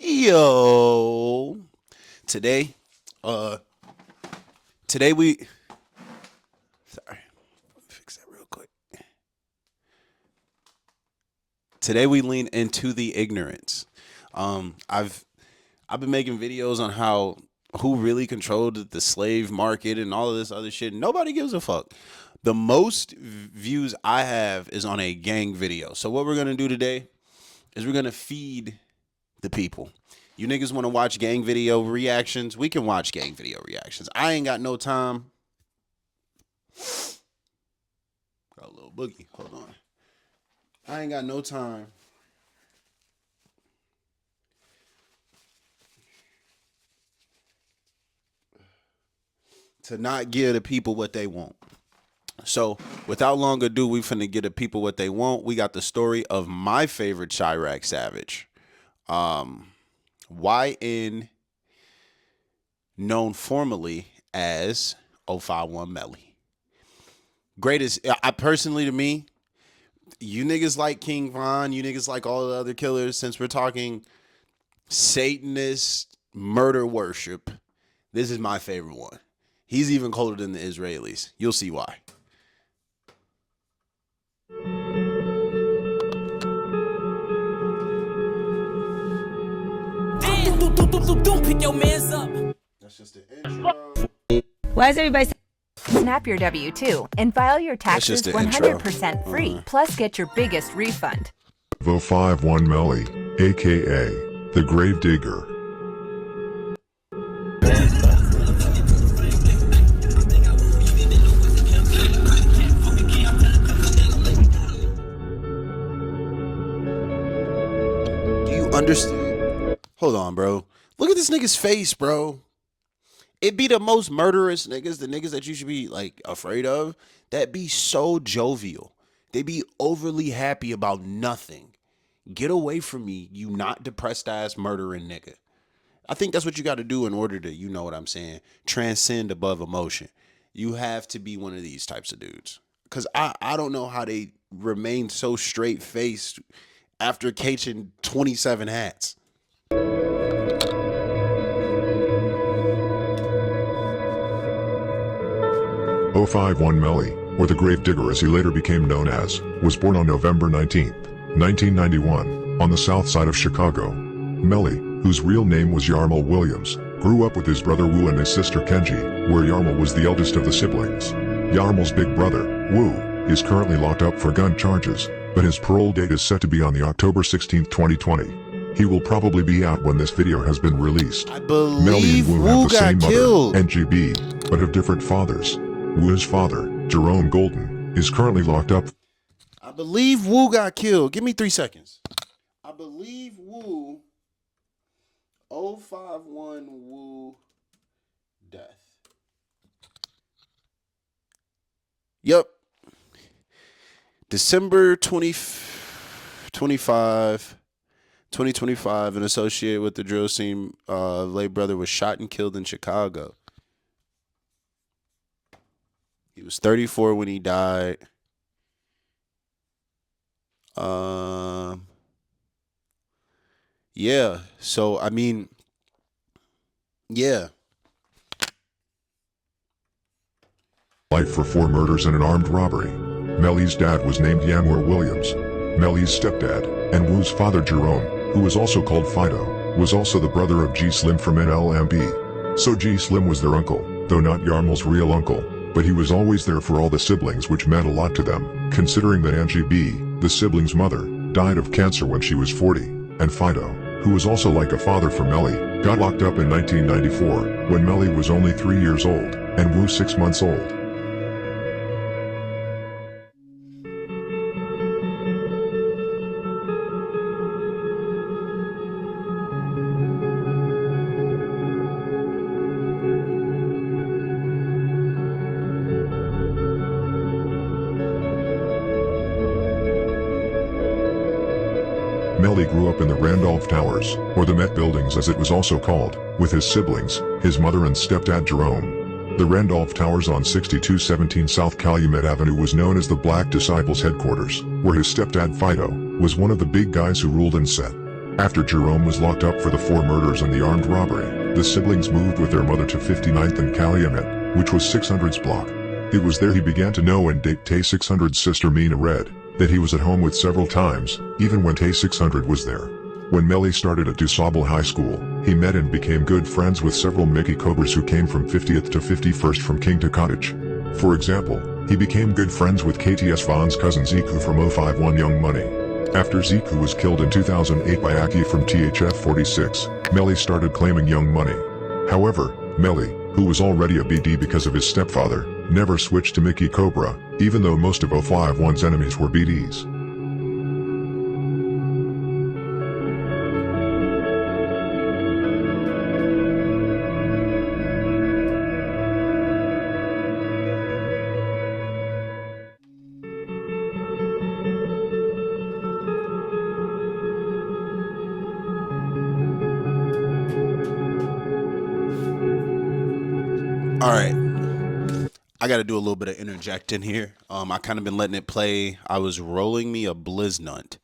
Yo, today, uh, today we. Sorry, fix that real quick. Today we lean into the ignorance. I've been making videos on how who really controlled the slave market and all of this other shit. Nobody gives a fuck. The most views I have is on a gang video. So what we're gonna do today is we're gonna feed the people. You niggas want to watch gang video reactions? We can watch gang video reactions. I ain't got no time. Got a little boogie. Hold on. I ain't got no time to not give the people what they want. So, without long ado, we finna give the people what they want. We got the story of my favorite Chirac Savage. YN, known formally as 051 Melly. Greatest, I personally, to me, you niggas like King Von, you niggas like all the other killers, since we're talking Satanist murder worship, this is my favorite one. He's even colder than the Israelis. You'll see why. Don't pick your mans up. That's just the intro. Why is everybody Snap your W-2 and file your taxes the 100% free. Plus, get your biggest refund. 051 Melly, aka the Grave Digger. Do you understand? Hold on, bro. Look at this nigga's face, bro. It be the most murderous niggas, the niggas that you should be like afraid of, that be so jovial. They be overly happy about nothing. Get away from me, you not depressed ass murdering nigga. I think that's what you got to do in order to, you know what I'm saying, transcend above emotion. You have to be one of these types of dudes. Because I don't know how they remain so straight faced after catching 27 hats. 051 Melly, or the Grave Digger as he later became known as, was born on November 19, 1991, on the south side of Chicago. Melly, whose real name was Yarmal Williams, grew up with his brother Wu and his sister Kenji, where Yarmal was the eldest of the siblings. Yarmal's big brother, Wu, is currently locked up for gun charges, but his parole date is set to be on the October 16, 2020. He will probably be out when this video has been released. I Melly believe and Wu Wu have the got same killed. mother, NGB, but have different fathers. Wu's father, Jerome Golden, is currently locked up. I believe Wu got killed. Give me 3 seconds. I believe Wu, 051 Wu death. Yep. December 2025, and associated with the drill scene, late brother was shot and killed in Chicago. He was 34 when he died. Yeah. So I mean, yeah. Life for 4 murders and an armed robbery. Melly's dad was named Yanwer Williams. Melly's stepdad, and Wu's father Jerome, who was also called Fido, was also the brother of G Slim from NLMB. So G Slim was their uncle, though not Yarmal's real uncle. But he was always there for all the siblings, which meant a lot to them, considering that Angie B, the siblings' mother, died of cancer when she was 40, and Fido, who was also like a father for Melly, got locked up in 1994, when Melly was only 3 years old, and Wu 6 months old. Melly grew up in the Randolph Towers, or the Met Buildings as it was also called, with his siblings, his mother and stepdad Jerome. The Randolph Towers on 6217 South Calumet Avenue was known as the Black Disciples headquarters, where his stepdad Fido was one of the big guys who ruled and set. After Jerome was locked up for the 4 murders and the armed robbery, the siblings moved with their mother to 59th and Calumet, which was 600's block. It was there he began to know and date Tay 600's sister Mina Red, that he was at home with several times, even when Tay 600 was there. When Melly started at DuSable High School, he met and became good friends with several Mickey Cobras who came from 50th to 51st from King to Cottage. For example, he became good friends with KTS Vaughn's cousin Ziku from 051 Young Money. After Ziku was killed in 2008 by Aki from THF 46, Melly started claiming Young Money. However, Melly, who was already a BD because of his stepfather, never switched to Mickey Cobra, even though most of 051's enemies were BDs. All right. I got to do a little bit of interjecting here. I kind of been letting it play. I was rolling me a Bliznut.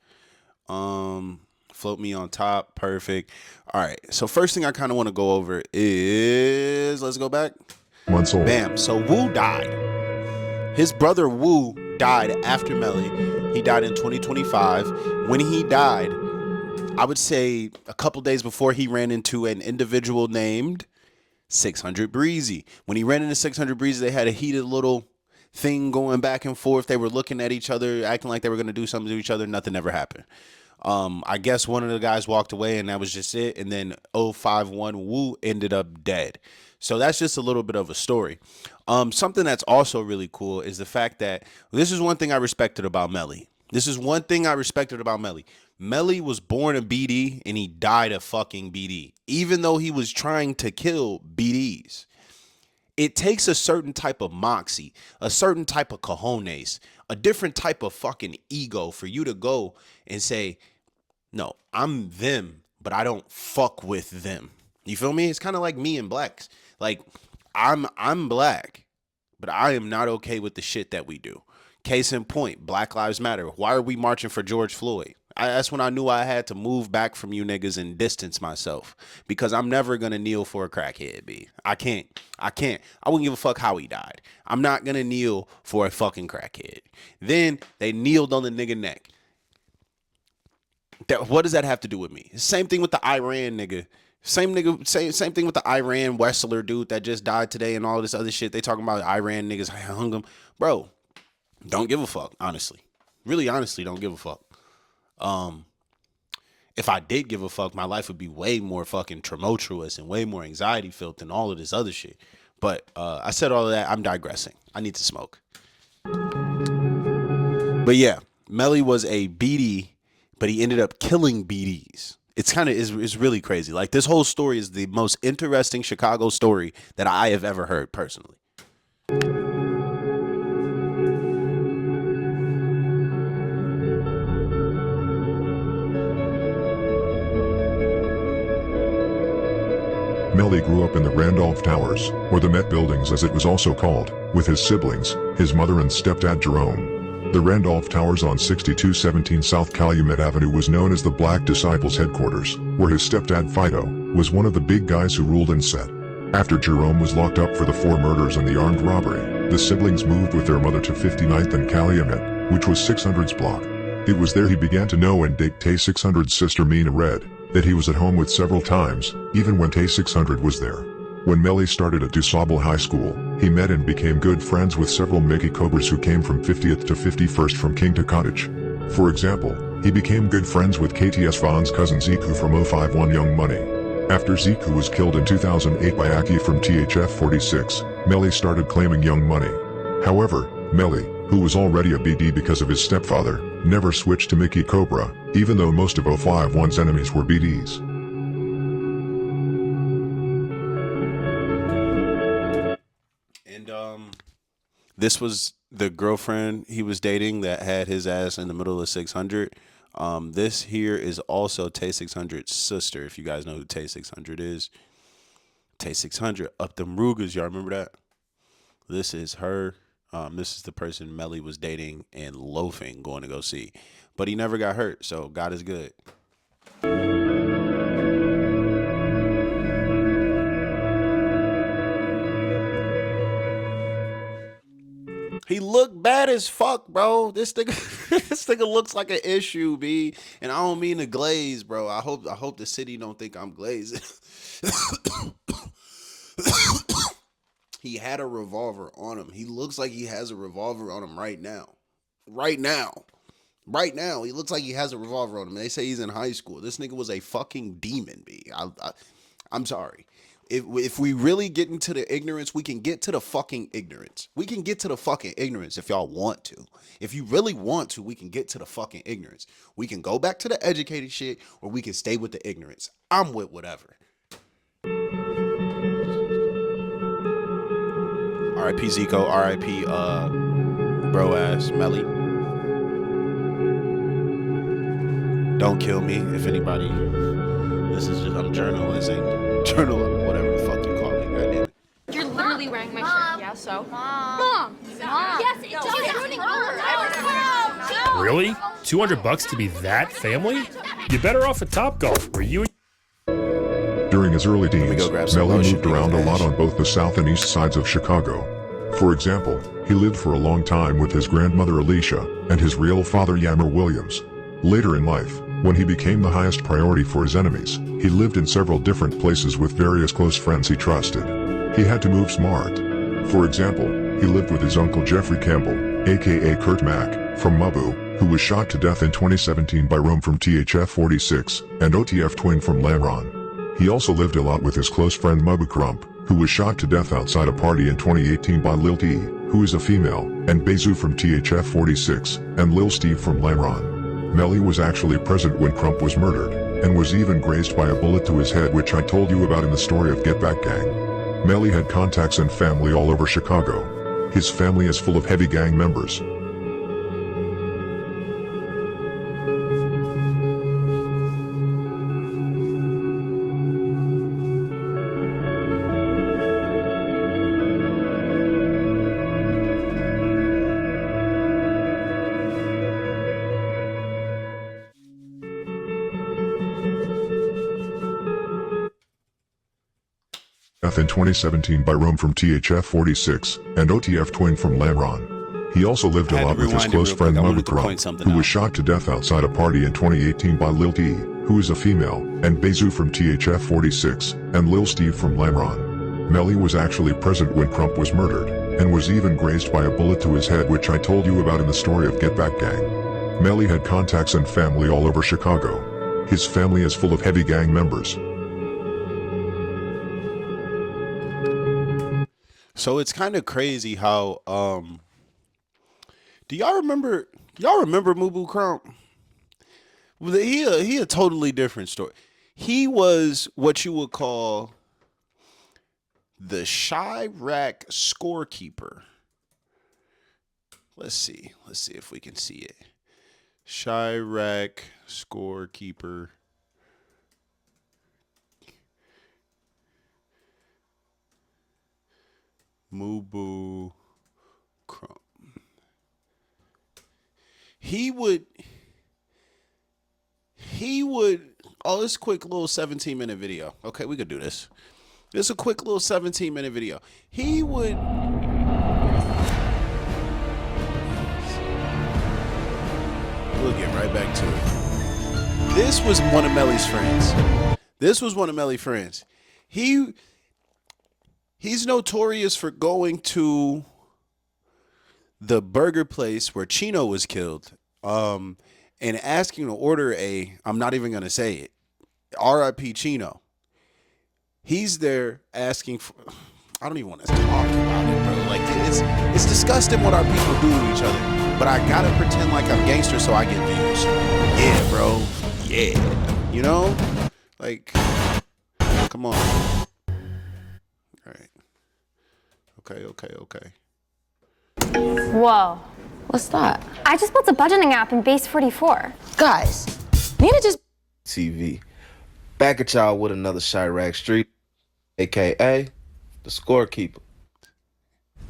Float me on top. Perfect. All right. So first thing I kind of want to go over is, let's go back. Months old. Bam. So Wu died. His brother Wu died after Melly. He died in 2025. When he died, I would say a couple days before, he ran into an individual named 600 Breezy. When he ran into 600 Breezy, they had a heated little thing going back and forth. They were looking at each other, acting like they were going to do something to each other. Nothing ever happened. I guess one of the guys walked away and that was just it. And then 051 Wu ended up dead. So that's just a little bit of a story. Something that's also really cool is the fact that this is one thing I respected about Melly. Melly was born a BD and he died a fucking BD, even though he was trying to kill BDs. It takes a certain type of moxie, a certain type of cojones, a different type of fucking ego for you to go and say, no, I'm them, but I don't fuck with them. You feel me? It's kind of like me and blacks. Like, I'm black, but I am not okay with the shit that we do. Case in point, Black Lives Matter. Why are we marching for George Floyd? That's when I knew I had to move back from you niggas and distance myself, because I'm never going to kneel for a crackhead, B. I can't. I wouldn't give a fuck how he died. I'm not going to kneel for a fucking crackhead. Then they kneeled on the nigga neck. What does that have to do with me? Same thing with the Iran nigga. Same thing with the Iran wrestler dude that just died today and all this other shit. They talking about Iran niggas hung him. Bro, don't give a fuck, honestly. Really, honestly, don't give a fuck. If I did give a fuck, my life would be way more fucking tumultuous and way more anxiety filled than all of this other shit. But I said all of that. I'm digressing. I need to smoke. But yeah, Melly was a BD, but he ended up killing BDs. It's kind of is really crazy. Like, this whole story is the most interesting Chicago story that I have ever heard personally. Melly grew up in the Randolph Towers, or the Met Buildings as it was also called, with his siblings, his mother and stepdad Jerome. The Randolph Towers on 6217 South Calumet Avenue was known as the Black Disciples headquarters, where his stepdad Fido was one of the big guys who ruled and set. After Jerome was locked up for the 4 murders and the armed robbery, the siblings moved with their mother to 59th and Calumet, which was 600's block. It was there he began to know and date Tay 600's sister Mina Red, that he was at home with several times, even when Tay 600 was there. When Melly started at DuSable High School, he met and became good friends with several Mickey Cobras who came from 50th to 51st from King to Cottage. For example, he became good friends with KTS Vaughn's cousin Ziku from 051 Young Money. After Ziku was killed in 2008 by Aki from THF 46, Melly started claiming Young Money. However, Melly, who was already a BD because of his stepfather, never switched to Mickey Cobra, even though most of 051's enemies were BDs. And this was the girlfriend he was dating that had his ass in the middle of 600. This here is also Tay 600's sister, if you guys know who Tay 600 is. Tay 600, up them Rugas, y'all remember that? This is her. This is the person Melly was dating and loafing, going to go see. But he never got hurt, so God is good. He looked bad as fuck, bro. This nigga, this nigga looks like an issue, B. And I don't mean to glaze, bro. I hope the city don't think I'm glazing. He had a revolver on him. He looks like he has a revolver on him right now. Right now. Right now, he looks like he has a revolver on him. They say he's in high school. This nigga was a fucking demon, B. I'm sorry. If we really get into the ignorance, we can get to the fucking ignorance. We can get to the fucking ignorance if y'all want to. If you really want to, we can get to the fucking ignorance. We can go back to the educated shit, or we can stay with the ignorance. I'm with whatever. R.I.P. Zico. R.I.P. Bro ass Melly. Don't kill me if anybody. This is just, I'm journalizing. Whatever the fuck you call me. Goddamn it. You're literally wearing my shirt. Yeah, so. Mom. Yes, it's ruining all of our. Really? $200 to be that family? You're better off at Topgolf, where you. During his early teens, go grab some Melly lotion, moved around a niggas. lot on both the south and east sides of Chicago. For example, he lived for a long time with his grandmother Alicia and his real father Yammer Williams. Later in life, when he became the highest priority for his enemies, he lived in several different places with various close friends he trusted. He had to move smart. For example, he lived with his uncle Jeffrey Campbell, aka Kurt Mack, from Mabu, who was shot to death in 2017 by Rome from THF-46, and OTF Twin from Lamron. He also lived a lot with his close friend Mabu Crump, who was shot to death outside a party in 2018 by Lil T, who is a female, and Bezu from THF-46, and Lil Steve from Lamron. Melly was actually present when Crump was murdered, and was even grazed by a bullet to his head, which I told you about in the story of Get Back Gang. Melly had contacts and family all over Chicago. His family is full of heavy gang members. In 2017 by Rome from THF-46, and OTF Twin from Lamron. He also lived a lot with his close friend Mabu Crump, who was shot to death outside a party in 2018 by Lil T, who is a female, and Bezu from THF-46, and Lil Steve from Lamron. Melly was actually present when Crump was murdered, and was even grazed by a bullet to his head, which I told you about in the story of Get Back Gang. Melly had contacts and family all over Chicago. His family is full of heavy gang members. So it's kind of crazy how do y'all remember Mubu Crump? Well, he a totally different story. He was what you would call the Chirac scorekeeper. Let's see if we can see it. Chirac scorekeeper. Mubu Crump. He would oh, this quick little 17-minute video. Okay, we could do this. This is a quick little 17-minute video. He would we'll get right back to it. This was one of Melly's friends. He's notorious for going to the burger place where Chino was killed, and asking to order I'm not even gonna say it, R.I.P. Chino. He's there asking for. I don't even want to talk about it, bro. Like it's disgusting what our people do to each other. But I gotta pretend like I'm gangster so I get views. Yeah, bro. Yeah. You know, like, come on. All right. Okay. Whoa. What's that? I just built a budgeting app in Base 44. Guys, Nina just TV. Back at y'all with another Chirac Street, aka the scorekeeper.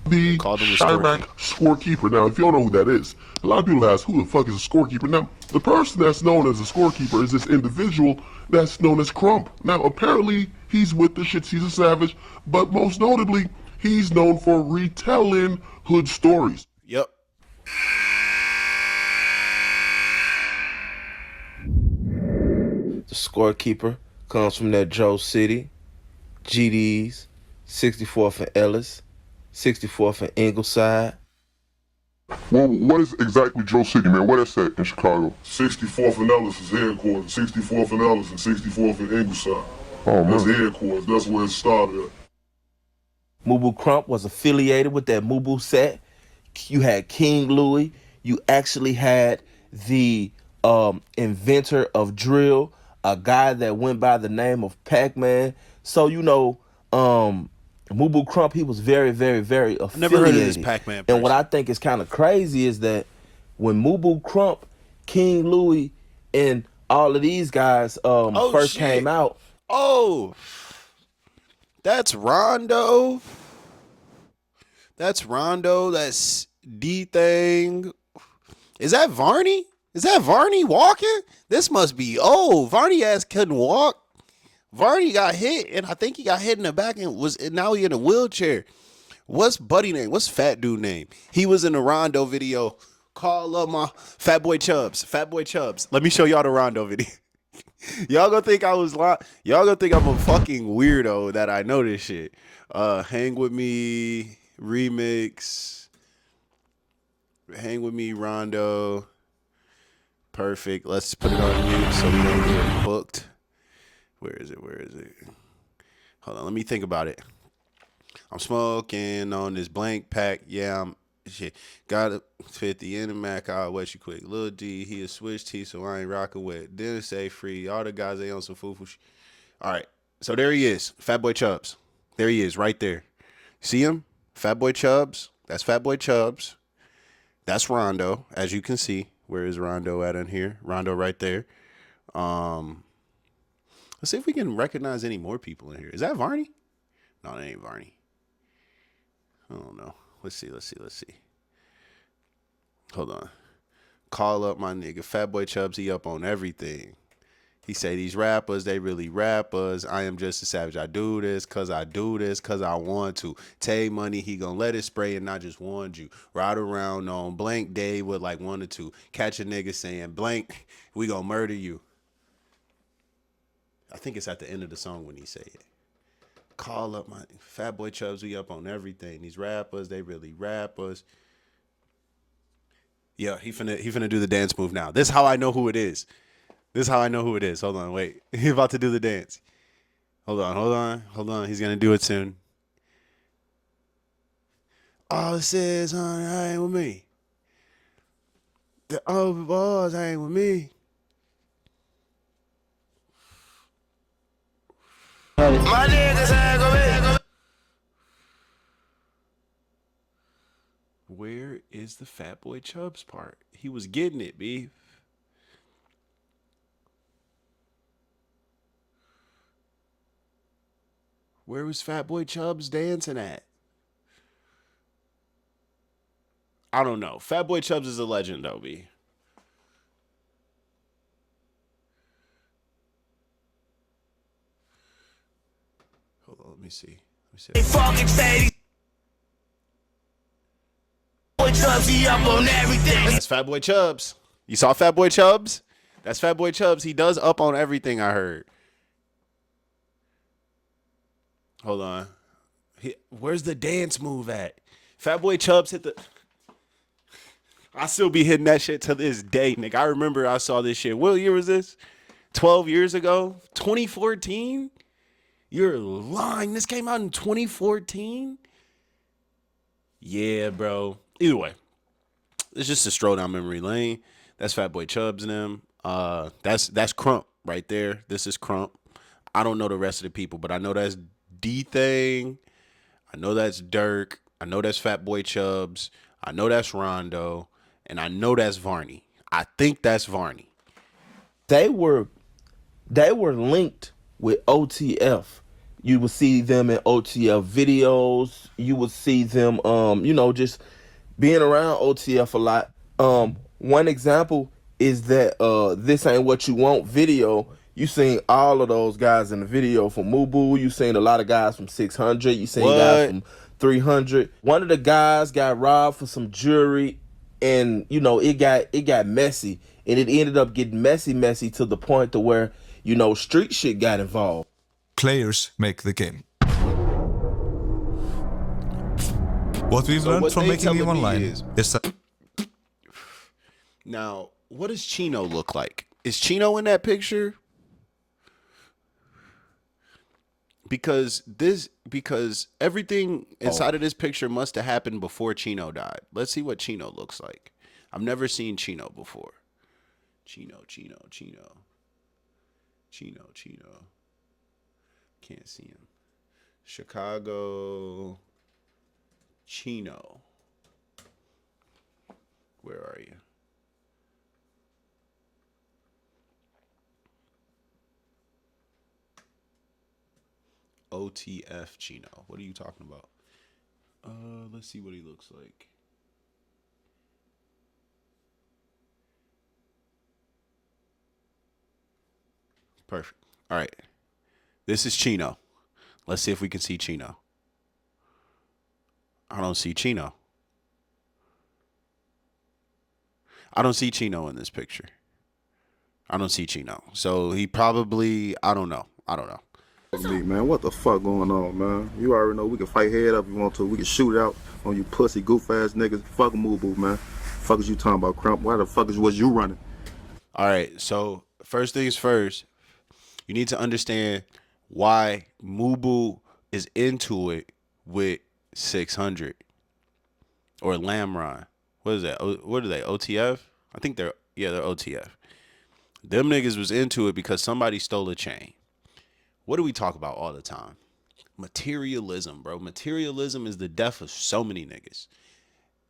The Chirac scorekeeper. Now, if you don't know who that is, a lot of people ask, who the fuck is a scorekeeper? Now, the person that's known as a scorekeeper is this individual that's known as Crump. Now, apparently, he's with the shits, he's a savage, but most notably, he's known for retelling hood stories. Yep. The scorekeeper comes from that Joe City, GD's, 64th and Ellis, 64th and Ingleside. Well, what is exactly Joe City, man? What is that in Chicago? 64th and Ellis is headquarters. 64th and Ellis and 64th and Ingleside. Oh, man. That's headquarters. That's where it started at. Mubu Crump was affiliated with that Mubu set. You had King Louie. You actually had the inventor of drill, a guy that went by the name of Pac-Man. So, you know, Mubu Crump, he was very, very, very affiliated. Never heard of this Pac-Man person. And what I think is kind of crazy is that when Mubu Crump, King Louie, and all of these guys first came out. Oh, that's Rondo. That's Rondo. That's D-Thing. Is that Varney? Is that Varney walking? This must be Varney ass couldn't walk. Varney got hit, and I think he got hit in the back and now he in a wheelchair. What's Buddy name? What's fat dude name? He was in the Rondo video. Call up my Fat Boy Chubbs. Fat Boy Chubbs. Let me show y'all the Rondo video. Y'all gonna think I was lying. Y'all gonna think I'm a fucking weirdo that I know this shit. Hang With Me remix. Hang With Me Rondo. Perfect. Let's put it on mute so we don't get booked. Where is it? Where is it? Hold on. Let me think about it. I'm smoking on this blank pack. Yeah, I'm shit. Got a 50 in the Mac. I'll wet you quick. Lil D, he a switch T, so I ain't rocking with. Didn't say free. All the guys, they on some foo-foo shit. All right. So there he is. Fat Boy Chubbs. There he is right there. See him? Fat Boy Chubbs. That's Fat Boy Chubbs. That's Rondo, as you can see. Where is Rondo at in here? Rondo right there. Let's see if we can recognize any more people in here. Is that Varney? No, that ain't Varney. I don't know. Let's see. Hold on. Call up my nigga. Fat Boy Chubbs, he up on everything. He say these rappers, they really rappers. I am just a savage. I do this cause I want to. Tay Money, he gonna let it spray and not just warn you. Ride around on blank day with like 1 or 2. Catch a nigga saying blank, we gonna murder you. I think it's at the end of the song when he say it. Call up my Fat Boy Chubbs, we up on everything. These rappers, they really rappers. Yeah, he finna do the dance move now. This is how I know who it is. Hold on, wait. He's about to do the dance. Hold on. He's gonna do it soon. All it says, honey, ain't with me. The other boys ain't with me. My niggas ain't with me. Where is the Fat Boy Chubbs part? He was getting it, beef. Where was Fat Boy Chubbs dancing at? I don't know. Fat Boy Chubbs is a legend, though, B. Hold on, let me see. That's Fat Boy Chubbs. You saw Fat Boy Chubbs? That's Fat Boy Chubbs. He does up on everything, I heard. Hold on. Where's the dance move at? Fat Boy Chubbs hit the... I still be hitting that shit to this day, nigga. I remember I saw this shit. What year was this? 12 years ago? 2014? You're lying. This came out in 2014? Yeah, bro. Either way. It's just a stroll down memory lane. That's Fat Boy Chubbs and them. That's Crump right there. This is Crump. I don't know the rest of the people, but I know that's D-Thing. I know that's Dirk. I know that's Fat Boy Chubbs. I know that's Rondo. And I know that's Varney. I think that's Varney. They were linked with OTF. You would see them in OTF videos. You would see them, just being around OTF a lot. One example is that This Ain't What You Want video. You seen all of those guys in the video from Mubu. You seen a lot of guys from 600. You seen guys from 300. One of the guys got robbed for some jewelry and you know it got messy, and it ended up getting messy to the point to where you know street shit got involved. Players make the game. What we've So learned what from they making telling EVE me Online is that now, what does Chino look like? Is Chino in that picture? Because everything inside of this picture must have happened before Chino died. Let's see what Chino looks like. I've never seen Chino before. Chino. Can't see him. Chicago. Chino. Where are you? OTF Chino. What are you talking about? Let's see what he looks like. Perfect. All right. This is Chino. Let's see if we can see Chino. I don't see Chino. I don't see Chino in this picture. I don't see Chino. So he probably, I don't know. Me, man, what the fuck going on, man? You already know we can fight head up if you want to. We can shoot out on you pussy goof ass niggas. Fuck Mubu, man. Fuck is you talking about, Crump? Why the fuck was you running? All right. So first things first, you need to understand why Mubu is into it with 600 or Lamron. What is that? What are they? OTF? I think they're OTF. Them niggas was into it because somebody stole a chain. What do we talk about all the time? Materialism, bro. Materialism is the death of so many niggas.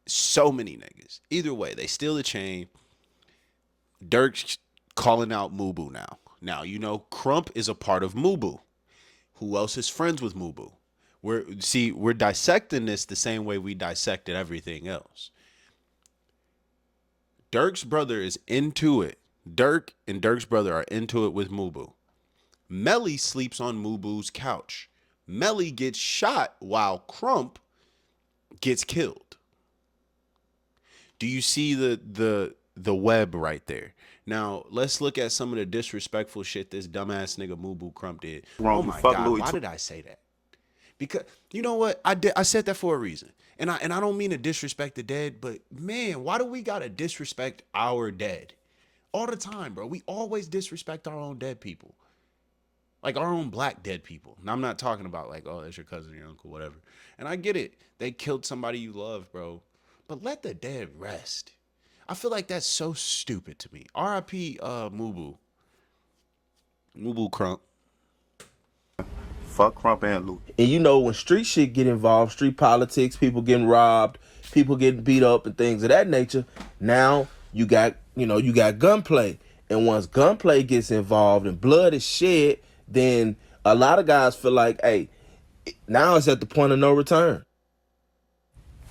So many niggas. Either way, they steal the chain. Dirk's calling out Mubu now. Now, you know, Crump is a part of Mubu. Who else is friends with Mubu? We're dissecting this the same way we dissected everything else. Dirk's brother is into it. Dirk and Dirk's brother are into it with Mubu. Melly sleeps on Mubu's couch. Melly gets shot while Crump gets killed. Do you see the web right there? Now, let's look at some of the disrespectful shit this dumbass nigga Mubu Crump did. Wrong, oh my God, why did I say that? Because you know what? I said that for a reason. And I don't mean to disrespect the dead, but man, why do we gotta disrespect our dead? All the time, bro. We always disrespect our own dead people. Like our own black dead people. Now, I'm not talking about like, oh, that's your cousin, your uncle, whatever. And I get it. They killed somebody you love, bro. But let the dead rest. I feel like that's so stupid to me. R.I.P. Mubu. Mubu Crump. Fuck Crump and Luke. And you know, when street shit get involved, street politics, people getting robbed, people getting beat up and things of that nature, now you got gunplay. And once gunplay gets involved and blood is shed, then a lot of guys feel like, hey, now it's at the point of no return.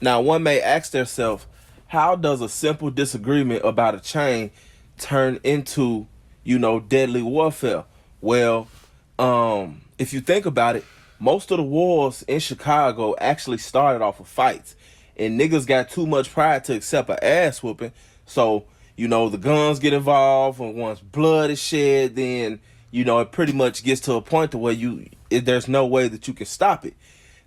Now, one may ask themselves, how does a simple disagreement about a chain turn into, deadly warfare? Well, if you think about it, most of the wars in Chicago actually started off of fights. And niggas got too much pride to accept an ass whooping. So, the guns get involved, and once blood is shed, then, it pretty much gets to a point to where there's no way that you can stop it.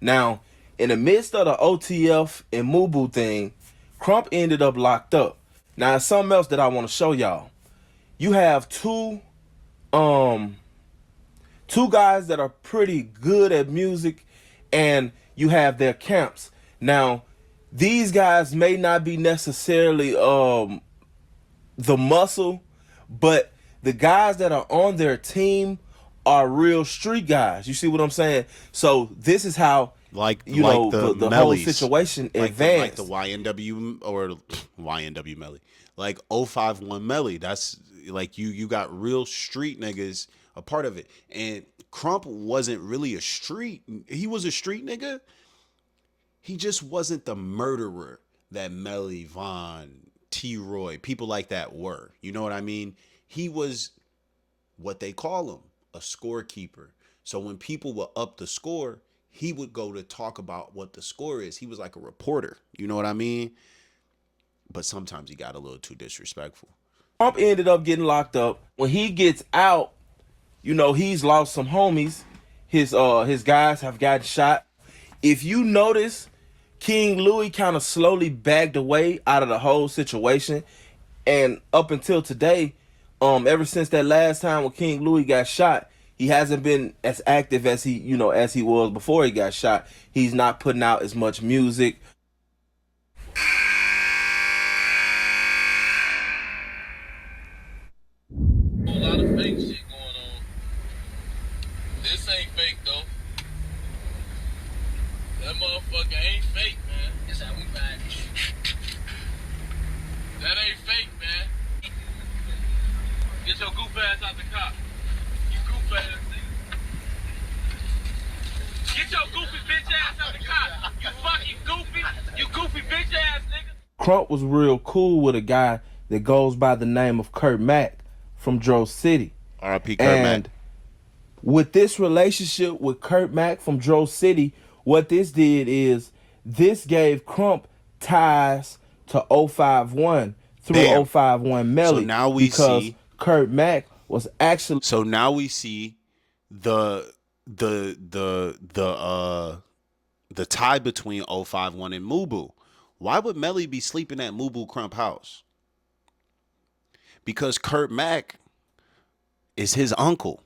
Now, in the midst of the OTF and Mubu thing, Crump ended up locked up. Now, there's something else that I want to show y'all. You have two guys that are pretty good at music, and you have their camps. Now, these guys may not be necessarily the muscle, but the guys that are on their team are real street guys. You see what I'm saying? So this is how the whole situation advanced. Like the YNW or YNW Melly. Like 051 Melly. That's like you got real street niggas a part of it. And Crump wasn't really a street. He was a street nigga. He just wasn't the murderer that Melly, Von, T-Roy, people like that were. You know what I mean? He was what they call him, a scorekeeper. So when people will up the score, he would go to talk about what the score is. He was like a reporter. You know what I mean? but sometimes he got a little too disrespectful. Crump ended up getting locked up. When he gets out, you know, he's lost some homies. His guys have gotten shot. If you notice, King Louis kind of slowly backed away out of the whole situation. And up until today, ever since that last time when King Louis got shot, he hasn't been as active as he was before he got shot. He's not putting out as much music. A lot of fake shit going on. This ain't fake though. That motherfucker ain't fake, man. That's how we ride. That ain't fake, man. Get your goof ass out the car. You goof ass nigga. Get your goofy bitch ass out the car. You fucking goofy. You goofy bitch ass nigga. Crump was real cool with a guy that goes by the name of Kurt Mack from Dro City. R.I.P. Kurt Mack. And with this relationship with Kurt Mack from Dro City, what this did is this gave Crump ties to 051 through 051 Melly. So now we see Kurt Mack was actually. So now we see the tie between 051 and Mubu. Why would Melly be sleeping at Mubu Crump house? Because Kurt Mack is his uncle.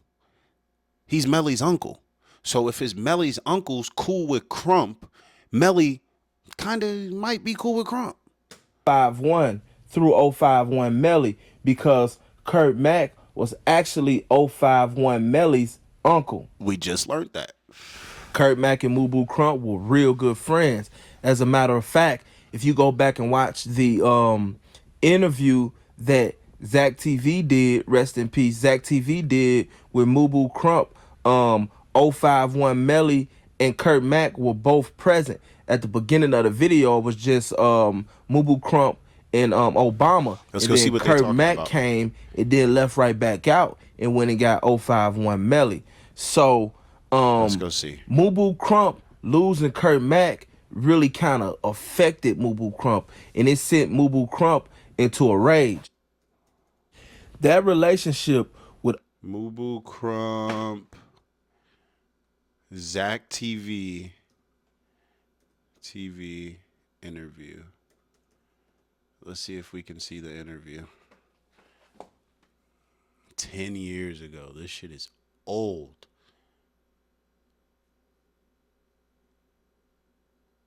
He's Melly's uncle. So if his Melly's uncle's cool with Crump, Melly kind of might be cool with Crump. 51 through 051 Melly, because Kurt Mack was actually 051 Melly's uncle. We just learned that. Kurt Mack and Mubu Crump were real good friends. As a matter of fact, if you go back and watch the interview that Zach TV did, rest in peace, Zach TV did with Mubu Crump, 051 Melly and Kurt Mack were both present. At the beginning of the video, it was just Mubu Crump and Obama. Let's and go then see what Kurt they're talking Mack about. came and then left right back out and went and got 051 Melly. So let's go see. Mubu Crump losing Kurt Mack really kind of affected Mubu Crump, and it sent Mubu Crump into a rage. That relationship with Mubu Crump, Zach TV interview. Let's see if we can see the interview. 10 years ago. This shit is old.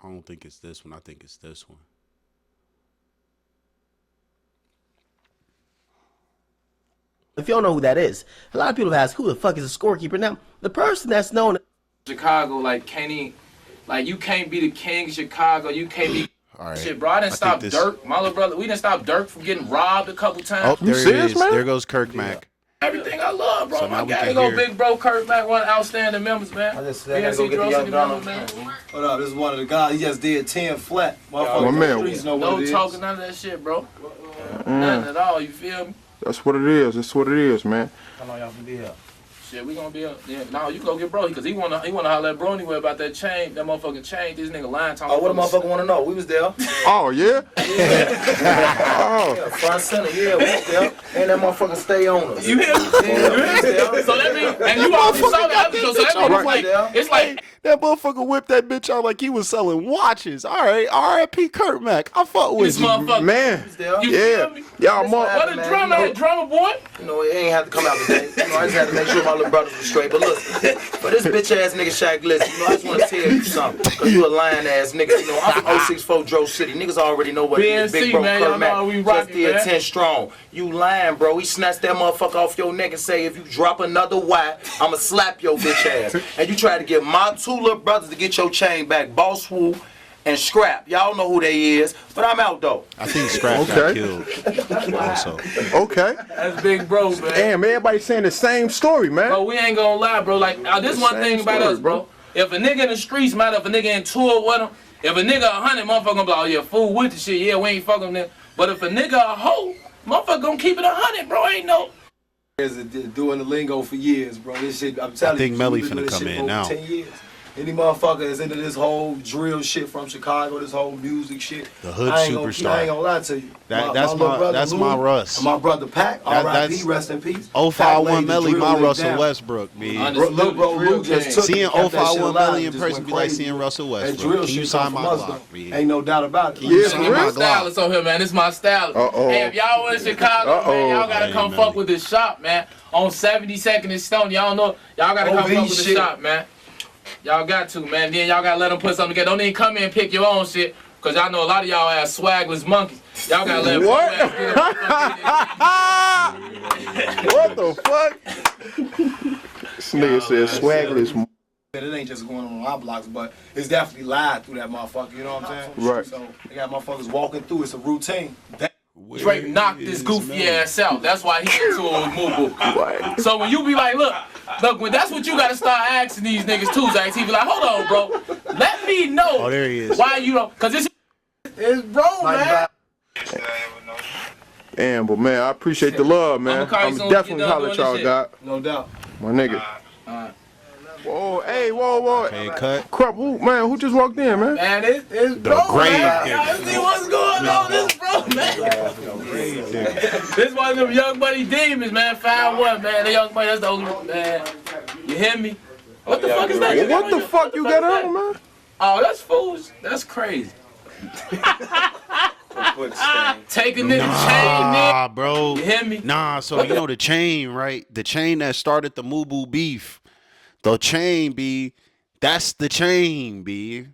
I don't think it's this one. I think it's this one. If you don't know who that is, a lot of people ask, who the fuck is a scorekeeper? Now, the person that's known... Chicago, like, can't he... Like, you can't be the king of Chicago. You can't be... All right. Shit, bro, I didn't stop Dirk. My little brother, we didn't stop Dirk from getting robbed a couple times. Oh, there it is. There goes Kirk Mack. Everything I love, bro. So My now we guy can go hear. Big Bro Kurt Mack, one of the outstanding members, man. I gotta go get the young Donald. Hold up, this is one of the guys. He just did 10 flat. My man. No talking, none of that shit, bro. Nothing at all, you feel me? That's what it is. That's what it is, man. How long y'all gonna be here? Shit, we gonna be up. Yeah, no, you go get bro, because he wanna holler at bro anyway about that chain, that motherfucking chain. This nigga lying talking. Oh, what the motherfucker wanna know? We was there. Oh, yeah? Yeah, front center, yeah, we was there. And that motherfucker stay on us. You hear me? Yeah, So let me, and you already saw the episode, so that means like, it's like, that motherfucker whipped that bitch out like he was selling watches. All right, R.I.P. Kurt Mack. I fuck with this you. motherfucker. Man. You Yeah. feel me? Y'all What a drummer boy. You know, it ain't have to come out today. You know, I just had to make sure my little brothers were straight. But look, for this bitch ass nigga Shaq, listen, you know, I just want to tell you something. Because you a lying ass nigga. You know, I'm from 064 Dro City. Niggas already know what it is. BNC, Big Bro man, y'all Kurt know how Mack. we Just rockin', did man. 10 strong. You lying, bro. He snatched that motherfucker off your neck and say, if you drop another Y, I'ma slap your bitch ass. And you try to get my two little brothers to get your chain back. Boss Wu and Scrap. Y'all know who they is. But I'm out, though. I think Scrap got killed also. Okay. That's Big Bro, man. Damn, everybody saying the same story, man. Bro, we ain't gonna lie, bro. Like, this one thing about us, bro. If a nigga in the streets matter, if a nigga in tour with him, if a nigga 100, motherfucker gonna be like, oh yeah, fool with the shit, yeah, we ain't fucking them. But if a nigga a hoe, motherfucker gonna keep it 100, bro. Ain't no. Doing the lingo for years, bro. This shit, I'm telling you. I think Melly we've been finna doing this come shit in for over now. 10 years. any motherfucker is into this whole drill shit from Chicago, this whole music shit. The hood I superstar. I ain't gonna lie to you. That's little brother Louis, my Russ. And my brother Pac, R.I.P. Rest in peace. 051 Melly, my Russell Westbrook, man. Little bro Lou just took seeing kept that shit 051 alive Melly and in just person went be like crazy. seeing Russell That Westbrook. drill Can you shit sign come my from us, Glock, though. man? Ain't no doubt about it. Yeah, my stylist on here, man. This my stylist. Hey, if y'all in Chicago, man, y'all gotta come fuck with this shop, man. On 72nd and Stone, y'all know, y'all gotta come fuck with the shop, man. Y'all got to, man. Then y'all gotta let them put something together. Don't even come in and pick your own shit, cause y'all know a lot of y'all ass swagless monkeys. Y'all gotta let them. What the fuck? This nigga said swagless. It ain't just going on our blocks, but it's definitely live through that motherfucker. You know what I'm saying? Right. So they got motherfuckers walking through. It's a routine. Drake knocked this goofy ass out. That's why he into it with Mubu. So when you be like, look, when that's what you gotta start asking these niggas too, Zach. He be like, hold on, bro. Let me know. Oh, there he is. Why you don't? Cause it's bro, man. Damn, but man, I appreciate the love, man. I'm definitely holler at y'all, God. No doubt. My nigga. Whoa, hey, whoa. Okay, cut. Crap, who just walked in, man? Man, it's bro, grave man. digger. Y'all see what's going on? This bro, man. This one of them young buddy demons, man. 5'1", man. The young buddy, that's the only man. You hear me? What the fuck is that? What the fuck you got on, man? Oh, that's foolish. That's crazy. Take a nigga chain, Nah, bro. You hear me? Nah, so you know the chain, right? The chain that started the Mubu beef. The chain, B. That's the chain, B.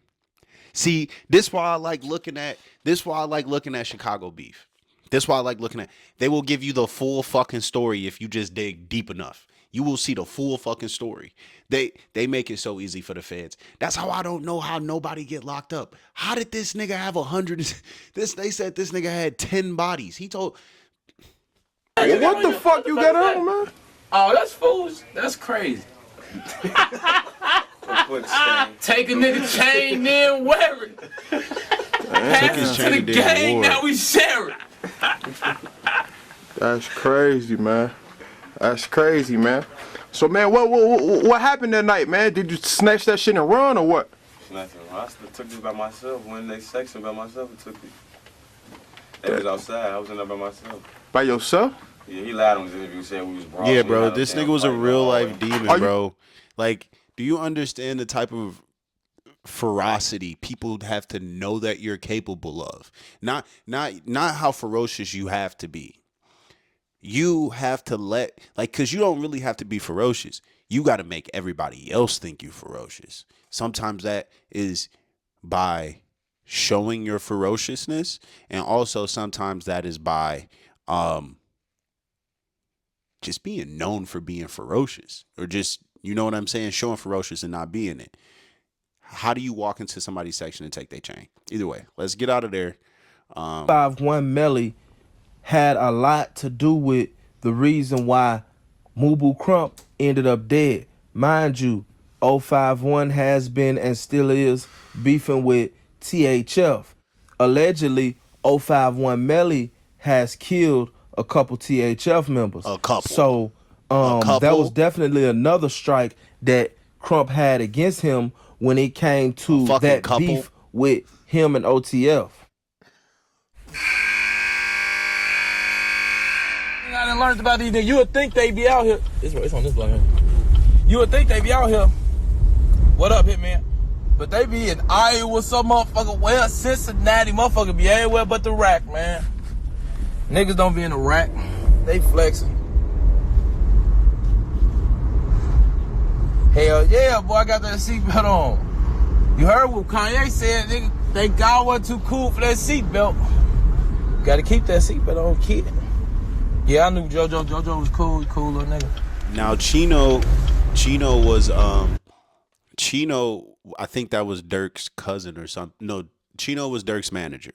See, this why I like looking at Chicago beef. This why I like looking at. They will give you the full fucking story if you just dig deep enough. You will see the full fucking story. They make it so easy for the feds. That's how I don't know how nobody get locked up. How did this nigga have 100? They said this nigga had 10 bodies. He told. What the fuck you got on, man? Oh, that's foolish. That's crazy. Take a nigga chain, then wear it. Pass it to the gang, now we share it. That's crazy, man. That's crazy, man. So, man, what happened that night, man? Did you snatch that shit and run or what? Nothing. I took it by myself. When they section by myself, I took it. They was outside. I was in there by myself. By yourself? Yeah, he lied on his interview, said we was brawling. Yeah, bro, this nigga was a real life demon, bro. Like, do you understand the type of ferocity people have to know that you're capable of? Not how ferocious you have to be. You have to cause you don't really have to be ferocious. You got to make everybody else think you ferocious. Sometimes that is by showing your ferociousness, and also sometimes that is by just being known for being ferocious, or just, you know what I'm saying, showing ferocious and not being it. How do you walk into somebody's section and take their chain? Either way, let's get out of there. 51 Melly had a lot to do with the reason why Mubu Crump ended up dead. Mind you, 051 has been and still is beefing with THF. Allegedly, 051 Melly has killed a couple THF members. A couple. So that was definitely another strike that Crump had against him when it came to that beef with him and OTF. I done learned about these niggas. You would think they be out here. It's on this block here. You would think they be out here. What up, Hitman? But they be in Iowa, some motherfucker. Well, Cincinnati, motherfucker be everywhere but the rack, man. Niggas don't be in the rack. They flexing. Hell yeah, boy, I got that seatbelt on. You heard what Kanye said, nigga. Thank God wasn't too cool for that seatbelt. Gotta keep that seatbelt on, kid. Yeah, I knew JoJo. JoJo was cool little nigga. Now Chino was Chino, I think that was Dirk's cousin or something. No, Chino was Dirk's manager.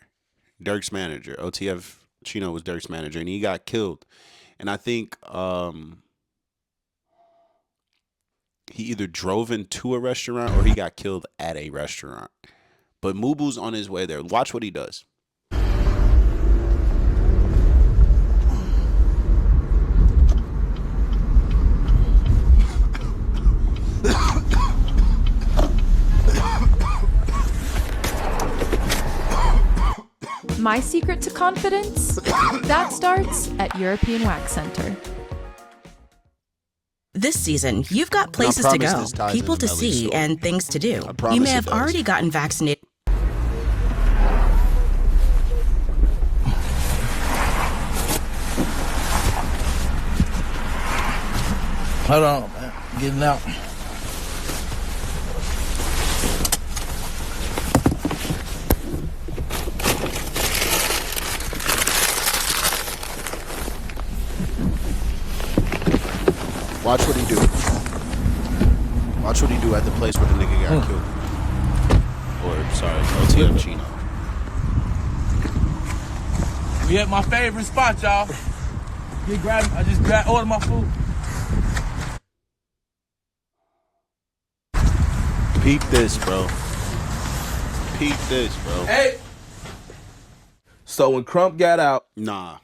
OTF Chino was Dirk's manager, and he got killed. And I think he either drove into a restaurant or he got killed at a restaurant. But Mubu's on his way there. Watch what he does. My secret to confidence? That starts at European Wax Center. This season, you've got places to go, people to see, and things to do. You may have already gotten vaccinated. Hold on, man. Getting out. Watch what he do. Watch what he do at the place where the nigga got killed. Or, sorry, OTF Chino. We at my favorite spot, y'all. I just ordered my food. Peep this, bro. Peep this, bro. Hey. So when Crump got out, Nah.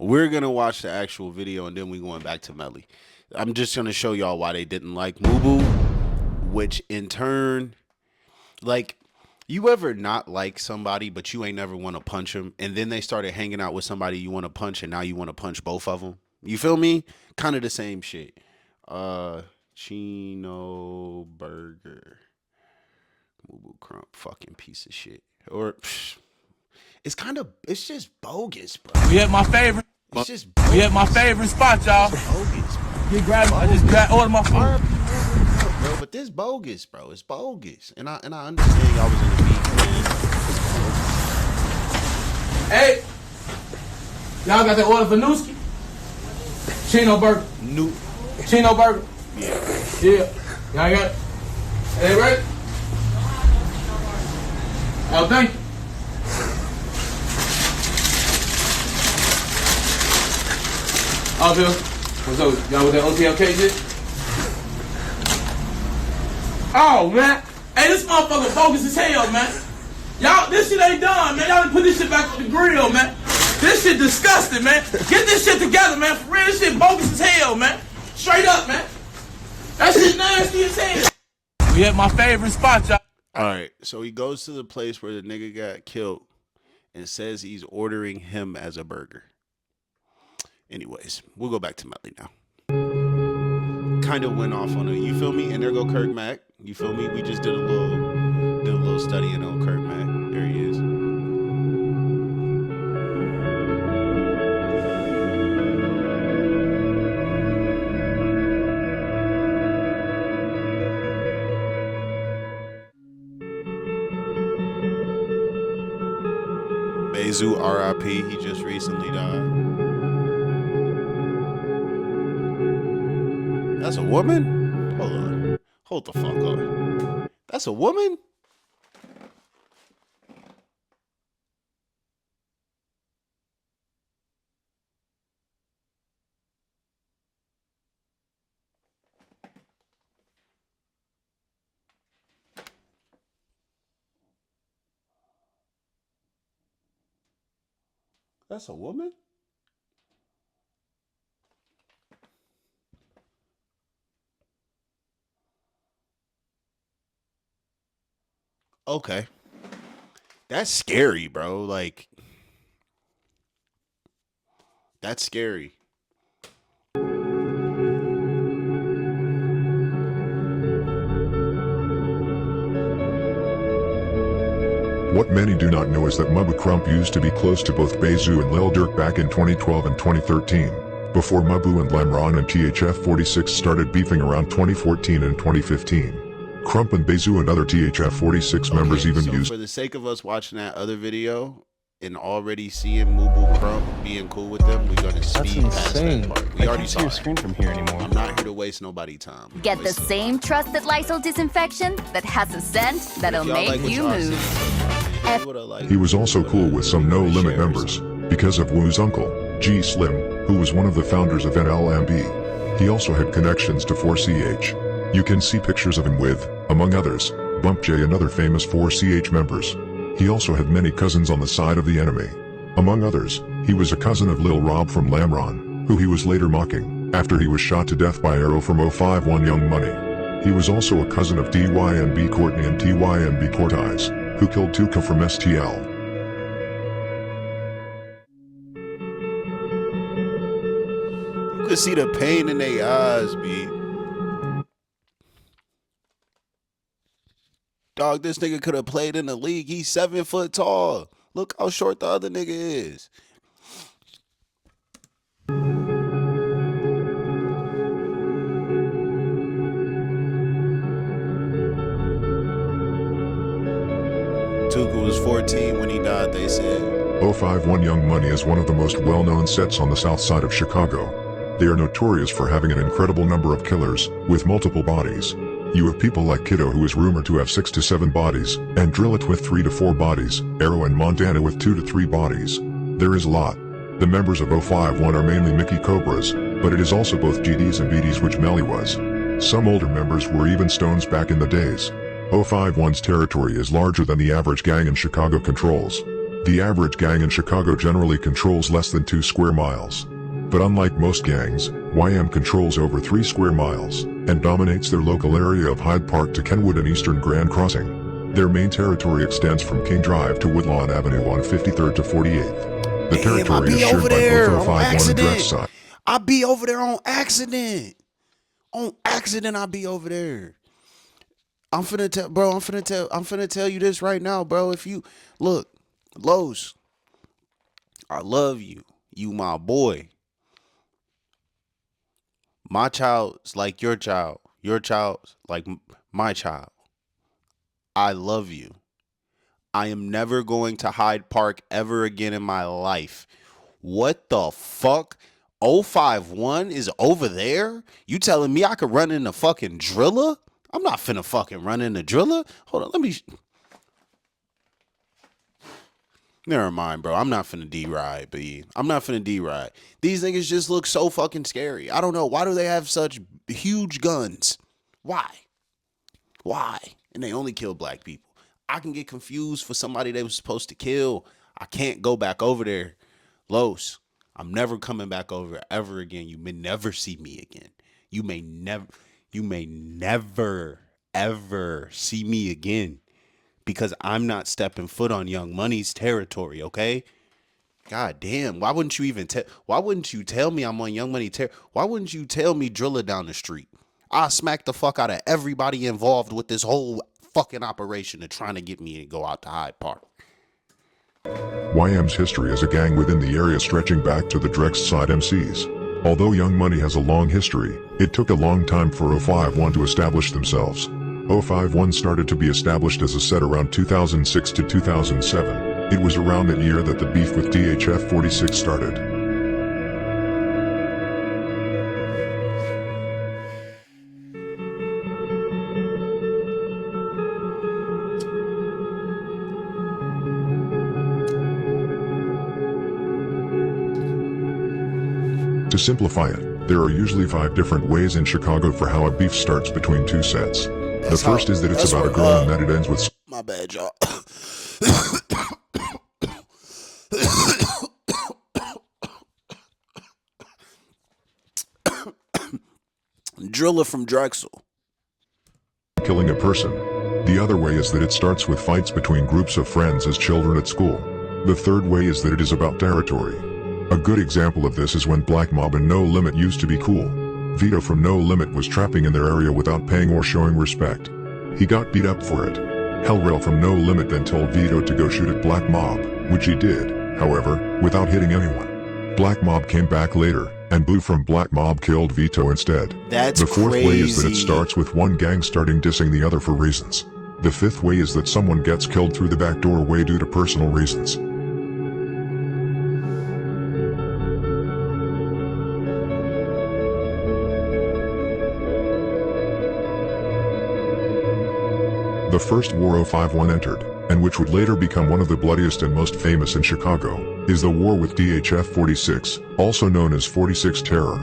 We're gonna watch the actual video and then we going back to Melly. I'm just gonna show y'all why they didn't like Mubu, which in turn, like, you ever not like somebody but you ain't never want to punch them, and then they started hanging out with somebody you want to punch, and now you want to punch both of them? You feel me? Kind of the same shit. Chino Burger, Mubu Crump, fucking piece of shit. Or it's just bogus, bro. We at my favorite. It's just bogus. We at my favorite spot, y'all. Bogus, bro. I just ordered my food. Bro, but this bogus, bro. It's bogus. And I understand y'all was in the beat, man. Hey, y'all got that order for Nooski? Chino Burger. Chino Burger. Yeah. Y'all got it? Hey, right? Oh, thank you. Oh, Bill. What's up? Y'all with that OTLK shit? Oh, man. Hey, this motherfucker bogus as hell, man. Y'all, this shit ain't done, man. Y'all done put this shit back on the grill, man. This shit disgusting, man. Get this shit together, man. For real, this shit bogus as hell, man. Straight up, man. That shit nasty as hell. We at my favorite spot, y'all. All right, so he goes to the place where the nigga got killed and says he's ordering him as a burger. Anyways, we'll go back to Melly now. Kind of went off on it, you feel me? And there go Kirk Mack. You feel me? We just did a little studying on Kirk Mack. There he is. Bezu, R.I.P. He just recently died. That's a woman? Hold on. Hold the fuck up. That's a woman? That's a woman? Okay. That's scary, bro. Like, that's scary. What many do not know is that Mubu Crump used to be close to both Bezu and Lil Durk back in 2012 and 2013, before Mubu and Lamron and THF46 started beefing around 2014 and 2015. Crump and Bezu and other THF46 members even so used. For the sake of us watching that other video and already seeing Mubu Crump being cool with them, we're gonna speed past that part. We already saw your screen from here anymore. I'm not here to waste nobody's time. Get the same trusted Lysol disinfection that has a scent that'll make you move. He was also cool with some No Limit members, because of Wu's uncle, G Slim, who was one of the founders of NLMB. He also had connections to 4CH. You can see pictures of him with, among others, Bump J and other famous 4CH members. He also had many cousins on the side of the enemy. Among others, he was a cousin of Lil Rob from Lamron, who he was later mocking, after he was shot to death by arrow from 051 Young Money. He was also a cousin of DYNB Courtney and TYNB Cortez, who killed Tuka from STL. You could see the pain in their eyes, B. Dog, this nigga could have played in the league. He's 7 foot tall. Look how short the other nigga is. Tuka was 14 when he died, they said. 051 Young Money is one of the most well-known sets on the south side of Chicago. They are notorious for having an incredible number of killers, with multiple bodies. You have people like Kiddo, who is rumored to have 6 to 7 bodies, and Drill It with 3 to 4 bodies, Arrow and Montana with 2 to 3 bodies. There is a lot. The members of 051 are mainly Mickey Cobras, but it is also both GDs and BDs, which Melly was. Some older members were even Stones back in the days. 051's territory is larger than the average gang in Chicago controls. The average gang in Chicago generally controls less than 2 square miles. But unlike most gangs, YM controls over 3 square miles, and dominates their local area of Hyde Park to Kenwood and Eastern Grand Crossing. Their main territory extends from King Drive to Woodlawn Avenue on 53rd to 48th. The territory is shared by both 051 and Drex side. I be over there on accident. On accident, I be over there. I'm finna tell you this right now, bro. If you look, Los, I love you. You my boy. My child's like your child. Your child's like my child. I love you. I am never going to Hyde Park ever again in my life. What the fuck? 051 is over there? You telling me I could run in the fucking Driller? I'm not finna fucking run in the Driller. Hold on, let me... Never mind, bro. I'm not finna D-ride, B. I'm not finna D-ride. These niggas just look so fucking scary. I don't know. Why do they have such huge guns? Why? Why? And they only kill black people. I can get confused for somebody they was supposed to kill. I can't go back over there. Los, I'm never coming back over ever again. You may never see me again. You may never, ever see me again. Because I'm not stepping foot on Young Money's territory, okay? God damn, why wouldn't you tell me I'm on Young Money territory? Why wouldn't you tell me Driller down the street? I'll smack the fuck out of everybody involved with this whole fucking operation of trying to get me to go out to Hyde Park. YM's history as a gang within the area stretching back to the Drex side MCs. Although Young Money has a long history, it took a long time for 051 to establish themselves. 051 started to be established as a set around 2006 to 2007. It was around that year that the beef with DHF 46 started. To simplify it, there are usually 5 different ways in Chicago for how a beef starts between 2 sets. The first is that it's about a girl and that it ends with... My bad, y'all. Driller from Drexel. Killing a person. The other way is that it starts with fights between groups of friends as children at school. The third way is that it is about territory. A good example of this is when Black Mob and No Limit used to be cool. Vito from No Limit was trapping in their area without paying or showing respect. He got beat up for it. Hellrail from No Limit then told Vito to go shoot at Black Mob, which he did, however, without hitting anyone. Black Mob came back later, and Blue from Black Mob killed Vito instead. That's the fourth crazy. way is that it starts with one gang starting dissing the other for reasons. The fifth way is that someone gets killed through the back doorway due to personal reasons. The first war 051 entered, and which would later become one of the bloodiest and most famous in Chicago, is the war with DHF 46, also known as 46 Terror.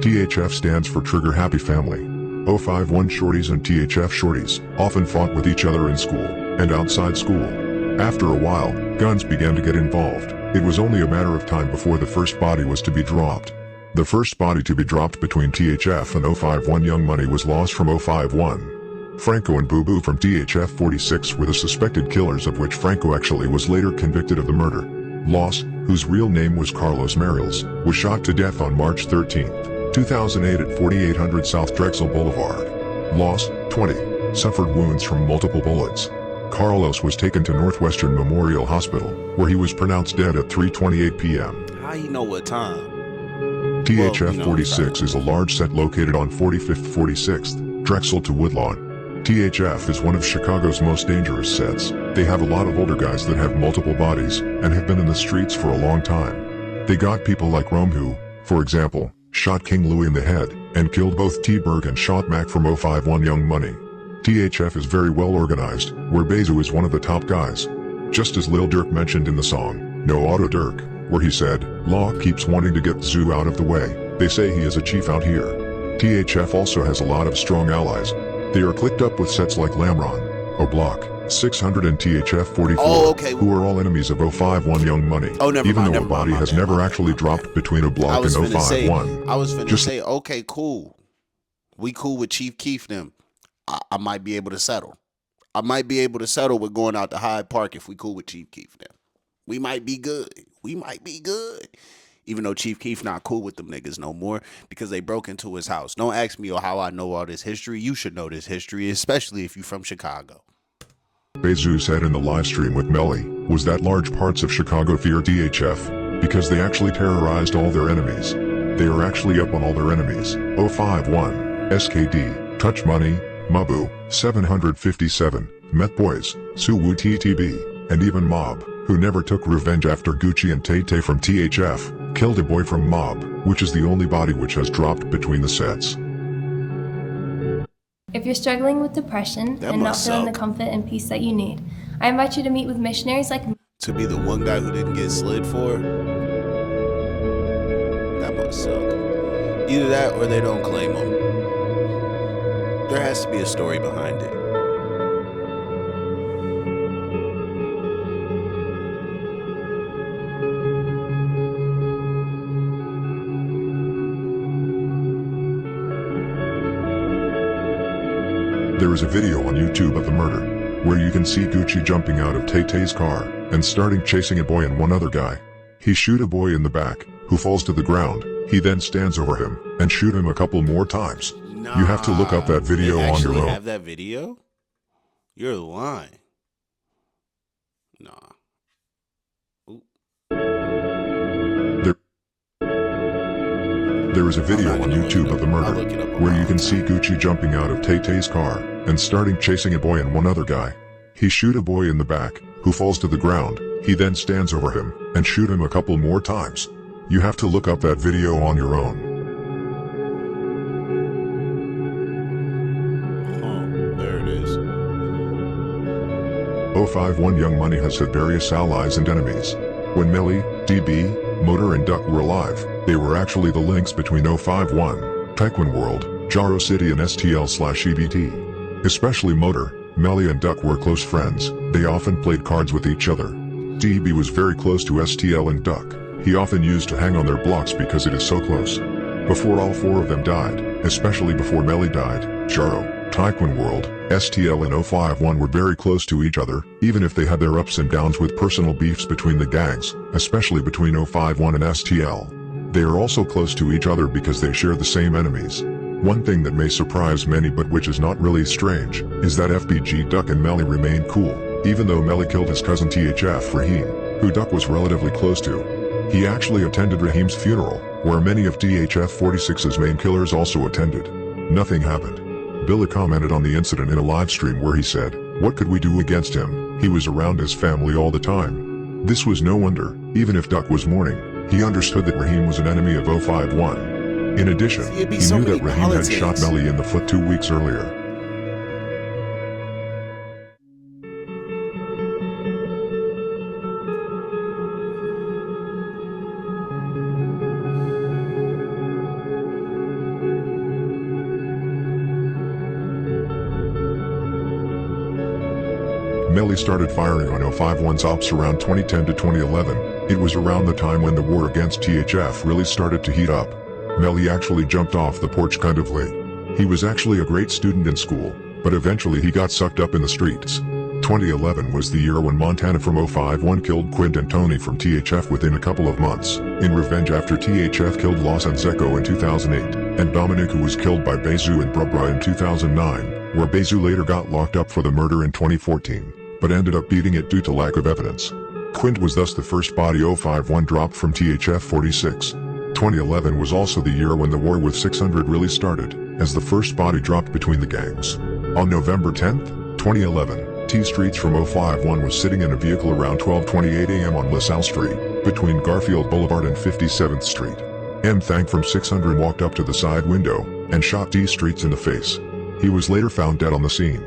DHF stands for Trigger Happy Family. 051 Shorties and THF Shorties often fought with each other in school, and outside school. After a while, guns began to get involved. It was only a matter of time before the first body was to be dropped. The first body to be dropped between THF and 051 Young Money was lost from 051. Franco and Boo Boo from THF-46 were the suspected killers, of which Franco actually was later convicted of the murder. Lost, whose real name was Carlos Mariles, was shot to death on March 13, 2008 at 4800 South Drexel Boulevard. Lost, 20, suffered wounds from multiple bullets. Carlos was taken to Northwestern Memorial Hospital, where he was pronounced dead at 3:28 p.m. How you know what time? THF-46 is a large set located on 45th 46th, Drexel to Woodlawn. THF is one of Chicago's most dangerous sets. They have a lot of older guys that have multiple bodies, and have been in the streets for a long time. They got people like Rome who, for example, shot King Louie in the head, and killed both T-Berg and shot Mac from 051 Young Money. THF is very well organized, where Bezu is one of the top guys. Just as Lil Durk mentioned in the song, No Auto Durk, where he said, Law keeps wanting to get Zoo out of the way, they say he is a chief out here. THF also has a lot of strong allies. They are clicked up with sets like Lamron, O'Block, 600 and THF-44, who are all enemies of 051 Young Money, even though a body has never actually dropped between O'Block and 051. I was finna say, okay, cool. We cool with Chief Keef them. I might be able to settle. I might be able to settle with going out to Hyde Park if we cool with Chief Keef them. We might be good. We might be good. Even though Chief Keef not cool with them niggas no more because they broke into his house. Don't ask me how I know all this history. You should know this history, especially if you from Chicago. Bezu said in the live stream with Melly, was that large parts of Chicago fear THF, because they actually terrorized all their enemies. They are actually up on all their enemies. 051, SKD, Touch Money, Mabu, 757, Met Boys, Suwu TTB, and even Mob, who never took revenge after Gucci and Tay Tay from THF, killed a boy from Mob, which is the only body which has dropped between the sets. If you're struggling with depression and not feeling the comfort and peace that you need, I invite you to meet with missionaries like me. To be the one guy who didn't get slid for? That must suck. Either that or they don't claim him. There has to be a story behind it. There is a video on YouTube of the murder, where you can see Gucci jumping out of Tay Tay's car, and starting chasing a boy and one other guy. He shoot a boy in the back, who falls to the ground. He then stands over him, and shoot him a couple more times. You have to look up that video on your own. Have that video? You're lying. Nah. There is a video on YouTube of the murder, where you can see Gucci jumping out of Tay Tay's car, and starting chasing a boy and one other guy. He shoot a boy in the back, who falls to the ground. He then stands over him, and shoot him a couple more times. You have to look up that video on your own. There it is. 051 Young Money has had various allies and enemies. When Melly, DB, Motor and Duck were alive, they were actually the links between 051, Taekwon World, Jaro City and STL/EBT. Especially Motor, Melly and Duck were close friends. They often played cards with each other. DB was very close to STL and Duck. He often used to hang on their blocks because it is so close. Before all four of them died, especially before Melly died, Jaro, Taekwon World, STL and 051 were very close to each other, even if they had their ups and downs with personal beefs between the gangs, especially between 051 and STL. They are also close to each other because they share the same enemies. One thing that may surprise many but which is not really strange, is that FBG Duck and Melly remain cool, even though Melly killed his cousin THF Raheem, who Duck was relatively close to. He actually attended Raheem's funeral, where many of THF-46's main killers also attended. Nothing happened. Billy commented on the incident in a live stream where he said, "What could we do against him? He was around his family all the time." This was no wonder, even if Duck was mourning, he understood that Raheem was an enemy of 051. In addition, he knew that Raheem had shot Melly in the foot 2 weeks earlier. Melly started firing on 051's ops around 2010 to 2011. It was around the time when the war against THF really started to heat up. Melly actually jumped off the porch kind of late. He was actually a great student in school, but eventually he got sucked up in the streets. 2011 was the year when Montana from 051 killed Quint and Tony from THF within a couple of months, in revenge after THF killed Los and Zeko in 2008, and Dominic, who was killed by Bezu and Brubra in 2009, where Bezu later got locked up for the murder in 2014, but ended up beating it due to lack of evidence. Quint was thus the first body 051 dropped from THF 46. 2011 was also the year when the war with 600 really started, as the first body dropped between the gangs. On November 10, 2011, T Streets from 051 was sitting in a vehicle around 12:28 a.m. on LaSalle Street, between Garfield Boulevard and 57th Street. M. Thang from 600 walked up to the side window and shot T Streets in the face. He was later found dead on the scene.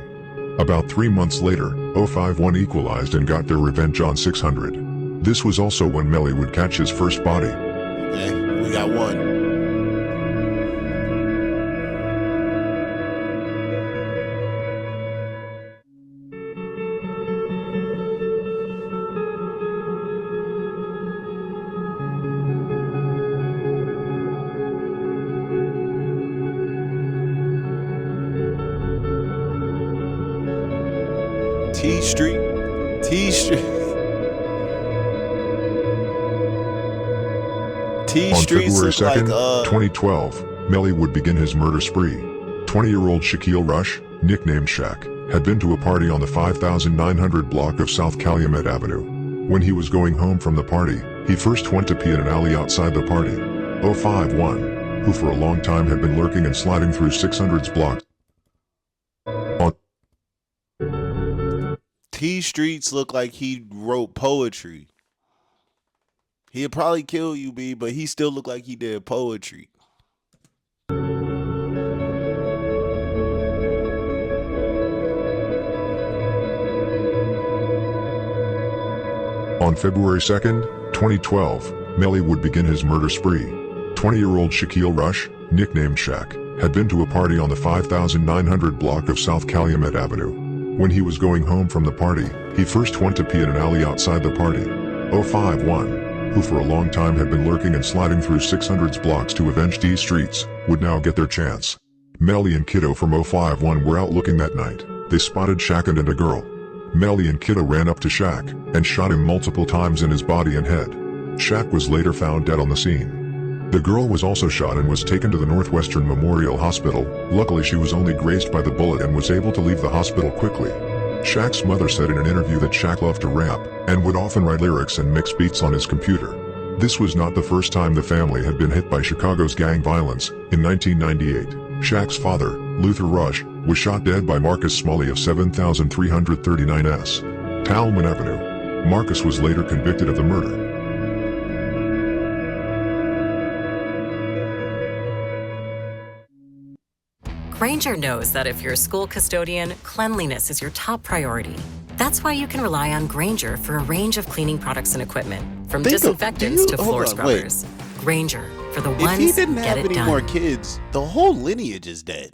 About 3 months later, 051 equalized and got their revenge on 600. This was also when Melly would catch his first body. Okay, we got one. T Street. T Street. On February 2nd, 2012, Melly would begin his murder spree. 20-year-old Shaquille Rush, nicknamed Shaq, had been to a party on the 5900 block of South Calumet Avenue. When he was going home from the party, he first went to pee in an alley outside the party. 051, who for a long time had been lurking and sliding through 600's block. T Streets look like he wrote poetry. He'd probably kill you, B, but he still looked like he did poetry. On February 2nd, 2012, Melly would begin his murder spree. 20-year-old Shaquille Rush, nicknamed Shaq, had been to a party on the 5900 block of South Calumet Avenue. When he was going home from the party, he first went to pee in an alley outside the party. 051, who for a long time had been lurking and sliding through 600's blocks to avenge T Streets, would now get their chance. Melly and Kiddo from 051 were out looking that night. They spotted Shaq and a girl. Melly and Kiddo ran up to Shaq and shot him multiple times in his body and head. Shaq was later found dead on the scene. The girl was also shot and was taken to the Northwestern Memorial Hospital. Luckily, she was only grazed by the bullet and was able to leave the hospital quickly. Shaq's mother said in an interview that Shaq loved to rap and would often write lyrics and mix beats on his computer. This was not the first time the family had been hit by Chicago's gang violence. In 1998, Shaq's father, Luther Rush, was shot dead by Marcus Smalley of 7339S. Talman Avenue. Marcus was later convicted of the murder. Granger knows that if you're a school custodian, cleanliness is your top priority. That's why you can rely on Granger for a range of cleaning products and equipment, from disinfectants to floor scrubbers. Granger, for the ones if he didn't get have it any done. more kids, the whole lineage is dead.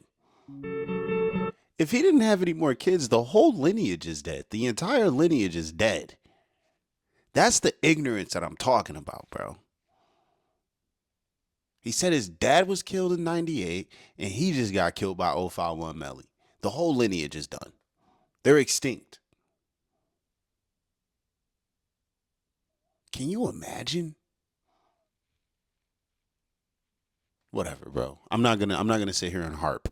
If he didn't have any more kids, the whole lineage is dead. The entire lineage is dead. That's the ignorance that I'm talking about, bro. He said his dad was killed in 98 and he just got killed by 051 Melly. The whole lineage is done. They're extinct. Can you imagine? Whatever, bro. I'm not gonna sit here and harp.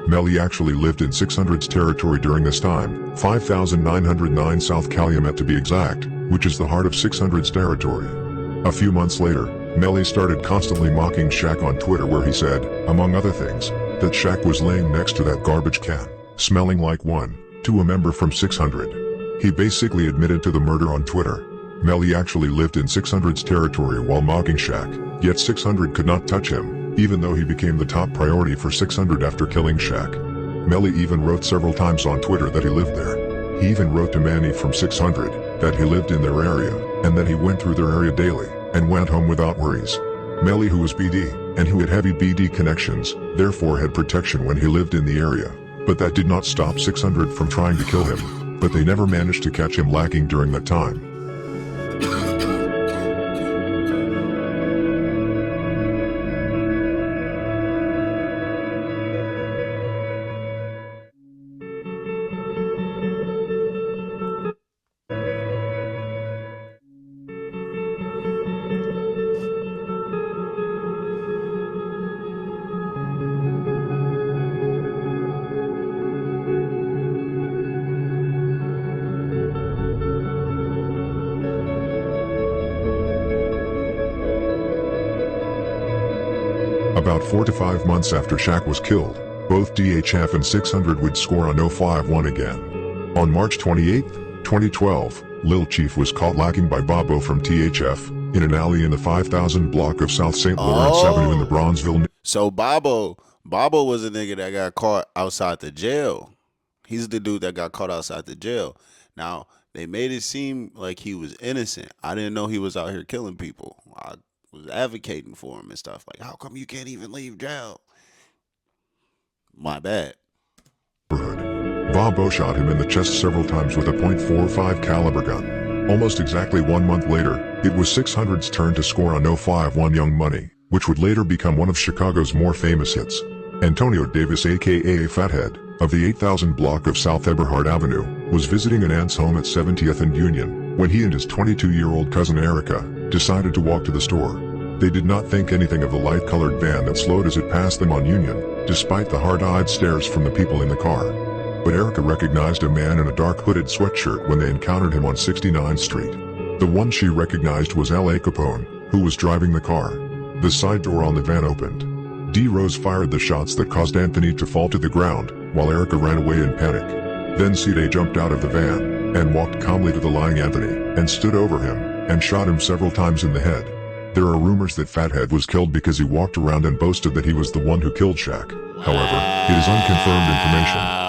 Melly actually lived in 600's territory during this time, 5909 South Calumet to be exact, which is the heart of 600's territory. A few months later, Melly started constantly mocking Shaq on Twitter, where he said, among other things, that Shaq was laying next to that garbage can, smelling like one, to a member from 600. He basically admitted to the murder on Twitter. Melly actually lived in 600's territory while mocking Shaq, yet 600 could not touch him, even though he became the top priority for 600 after killing Shaq. Melly even wrote several times on Twitter that he lived there. He even wrote to Manny from 600 that he lived in their area, and that he went through their area daily, and went home without worries. Melly, who was BD, and who had heavy BD connections, therefore had protection when he lived in the area. But that did not stop 600 from trying to kill him, but they never managed to catch him lacking during that time. About 4 to 5 months after Shaq was killed, both DHF and 600 would score on 051 again. On March 28, 2012, Lil Chief was caught lacking by Bobo from THF in an alley in the 5000 block of South St. Lawrence Avenue in the Bronzeville. So Bobo was a nigga that got caught outside the jail. He's the dude that got caught outside the jail. Now, they made it seem like he was innocent. I didn't know he was out here killing people. I was advocating for him and stuff. Like, how come you can't even leave jail? My bad. Bobo shot him in the chest several times with a .45 caliber gun. Almost exactly 1 month later, it was 600's turn to score on 051 Young Money, which would later become one of Chicago's more famous hits. Antonio Davis aka Fathead, of the 8000 block of South Eberhard Avenue, was visiting an aunt's home at 70th and Union, when he and his 22-year-old cousin Erica decided to walk to the store. They did not think anything of the light-colored van that slowed as it passed them on Union, despite the hard-eyed stares from the people in the car. But Erica recognized a man in a dark hooded sweatshirt when they encountered him on 69th Street. The one she recognized was L.A. Capone, who was driving the car. The side door on the van opened. D. Rose fired the shots that caused Anthony to fall to the ground, while Erica ran away in panic. Then C-Day jumped out of the van, and walked calmly to the lying Anthony, and stood over him, and shot him several times in the head. There are rumors that Fathead was killed because he walked around and boasted that he was the one who killed Shaq. However, it is unconfirmed information.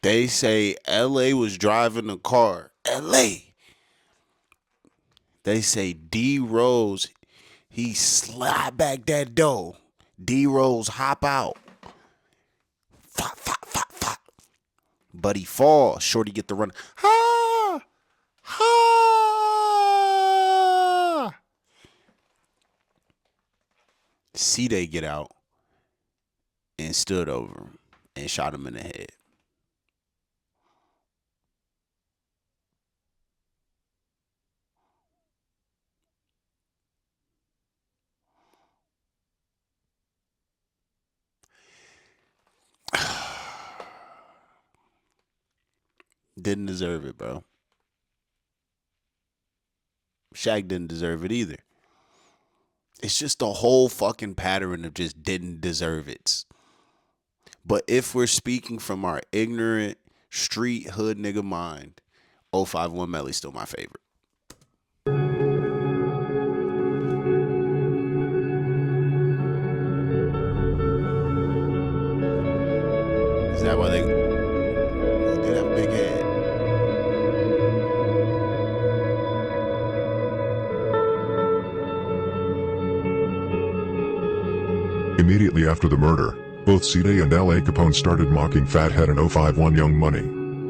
They say L.A. was driving the car. L.A. They say D. Rose, he slide back that door. D. Rose hop out. Fop, fop, fop, fop. But he fall. Shorty get the run. Ha! Ha! C-Day get out and stood over him and shot him in the head. Didn't deserve it, bro. Shaq didn't deserve it either. It's just a whole fucking pattern of just didn't deserve it. But if we're speaking from our ignorant street hood nigga mind, 051 Melly still my favorite. Is that why they did have a big head? Immediately after the murder, both C-Day and L.A. Capone started mocking Fathead and 051 Young Money.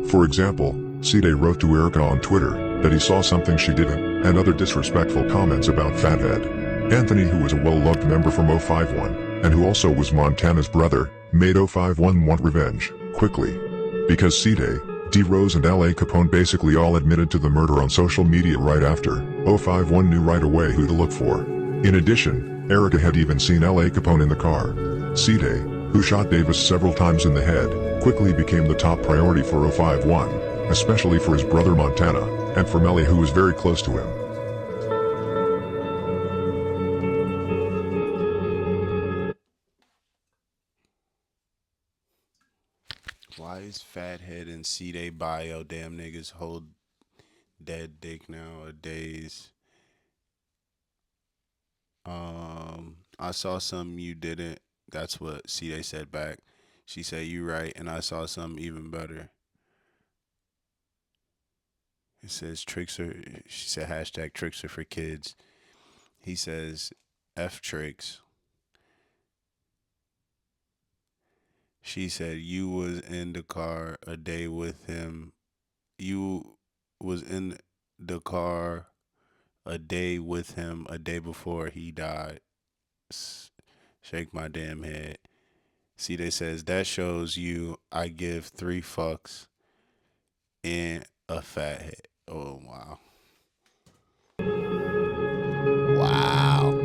For example, C-Day wrote to Erica on Twitter that he saw something she didn't, and other disrespectful comments about Fathead. Anthony, who was a well-loved member from 051, and who also was Montana's brother, made 051 want revenge, quickly. Because C-Day, D. Rose and L.A. Capone basically all admitted to the murder on social media right after, 051 knew right away who to look for. In addition, Erica had even seen L.A. Capone in the car. C-Day, who shot Davis several times in the head, quickly became the top priority for 051, especially for his brother Montana, and for Melly, who was very close to him. Why is Fathead and C-Day bio damn niggas hold dead dick nowadays? I saw something you didn't. That's what C-Day said back. She said, you right, and I saw something even better. It says tricks are, she said hashtag tricks are for kids. He says F tricks. She said you was in the car a day with him. You was in the car a day with him a day before he died. Shake my damn head. See, they says that shows you I give 3 fucks and a fat head. Oh wow. Wow.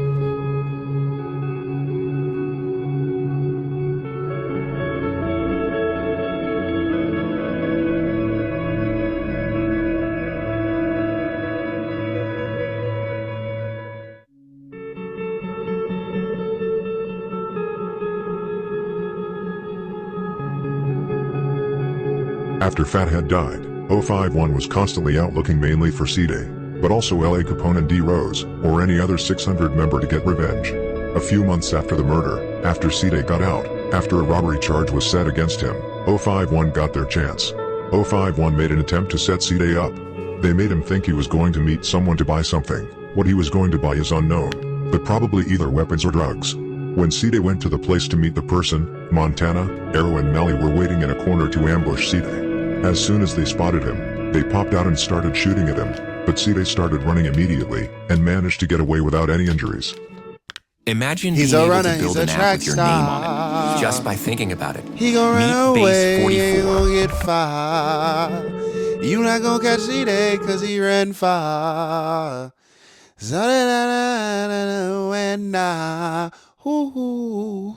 After Fathead died, 051 was constantly out looking mainly for C-Day, but also L.A. Capone and D. Rose, or any other 600 member to get revenge. A few months after the murder, after C-Day got out, after a robbery charge was set against him, 051 got their chance. 051 made an attempt to set C-Day up. They made him think he was going to meet someone to buy something. What he was going to buy is unknown, but probably either weapons or drugs. When C-Day went to the place to meet the person, Montana, Arrow and Melly were waiting in a corner to ambush C-Day. As soon as they spotted him, they popped out and started shooting at him, but C-Day started running immediately, and managed to get away without any injuries. Imagine being able to build an app with your name on it, just by thinking about it. He gon' Meet run away, Base he 44. gon' get far. You not gon' catch C-Day cause he ran far. When nah, ooh.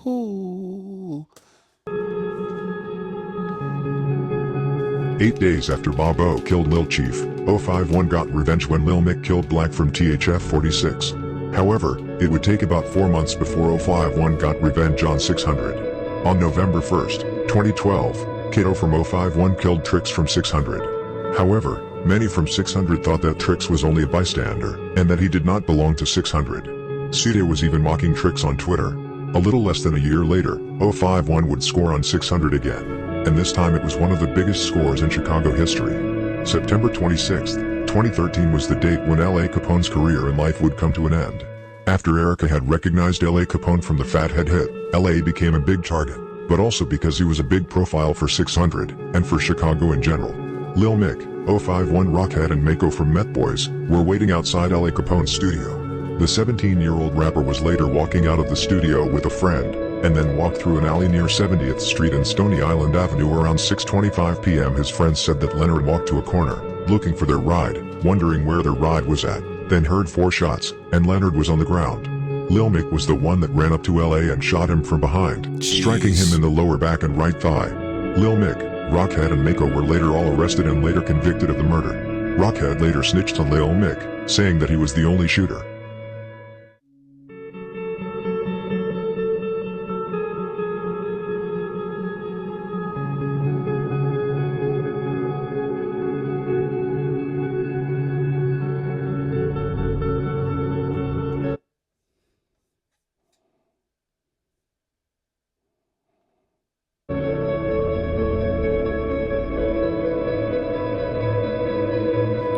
8 days after Bob O killed Lil Chief, 051 got revenge when Lil Mick killed Black from THF 46. However, it would take about 4 months before 051 got revenge on 600. On November 1st, 2012, Kato from 051 killed Trix from 600. However, many from 600 thought that Trix was only a bystander, and that he did not belong to 600. C-Day was even mocking Trix on Twitter. A little less than a year later, 051 would score on 600 again, and this time it was one of the biggest scores in Chicago history. September 26, 2013 was the date when L.A. Capone's career in life would come to an end. After Erica had recognized L.A. Capone from the Fathead hit, L.A. became a big target, but also because he was a big profile for 600, and for Chicago in general. Lil Mick, 051 Rockhead and Mako from Met Boys were waiting outside L.A. Capone's studio. The 17-year-old rapper was later walking out of the studio with a friend, and then walked through an alley near 70th Street and Stony Island Avenue around 6:25 p.m. His friends said that Leonard walked to a corner, looking for their ride, wondering where their ride was at, then heard 4 shots, and Leonard was on the ground. Lil Mick was the one that ran up to L.A. and shot him from behind, striking him in the lower back and right thigh. Lil Mick, Rockhead and Mako were later all arrested and later convicted of the murder. Rockhead later snitched on Lil Mick, saying that he was the only shooter.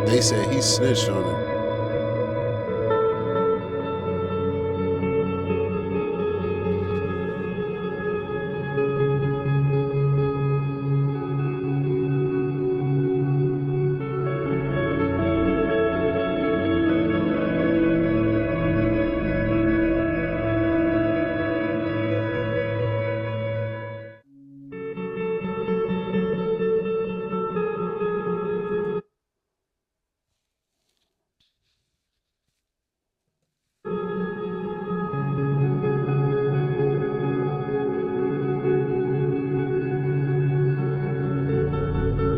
They said he snitched on it.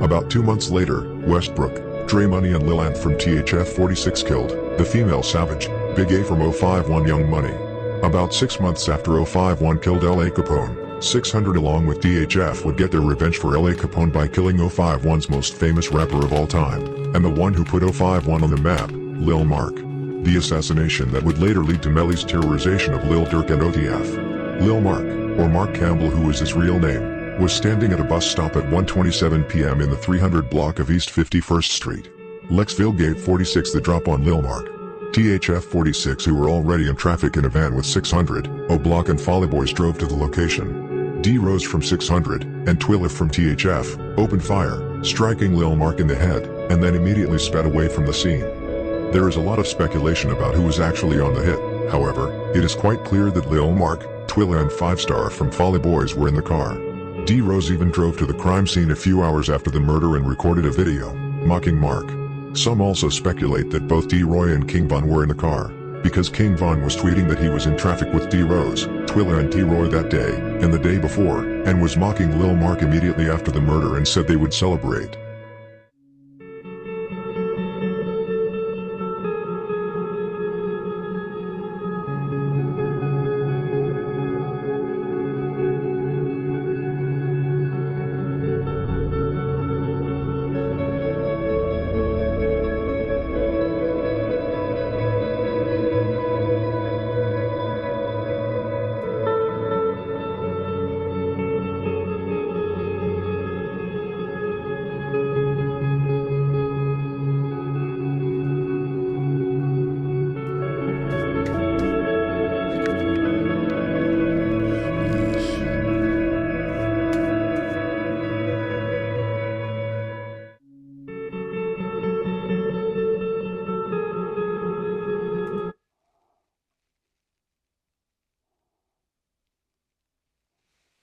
About 2 months later, Westbrook, Dre Money and Lil Ant from THF 46 killed the female Savage, Big A from 051 Young Money. About 6 months after 051 killed L.A. Capone, 600 along with DHF would get their revenge for L.A. Capone by killing 051's most famous rapper of all time, and the one who put 051 on the map, Lil Mark. The assassination that would later lead to Melly's terrorization of Lil Durk and OTF. Lil Mark, or Mark Campbell who was his real name, was standing at a bus stop at 1:27 p.m. in the 300 block of East 51st Street. Lexville Gate 46 the drop on Lil Mark. THF 46 who were already in traffic in a van with 600, O Block and Folly Boys drove to the location. D Rose from 600, and Twilliff from THF, opened fire, striking Lil Mark in the head, and then immediately sped away from the scene. There is a lot of speculation about who was actually on the hit, however, it is quite clear that Lil Mark, Twilla and 5-Star from Folly Boys were in the car. D Rose even drove to the crime scene a few hours after the murder and recorded a video, mocking Mark. Some also speculate that both D-Roy and King Von were in the car, because King Von was tweeting that he was in traffic with D Rose, Twilla and D-Roy that day, and the day before, and was mocking Lil Mark immediately after the murder and said they would celebrate.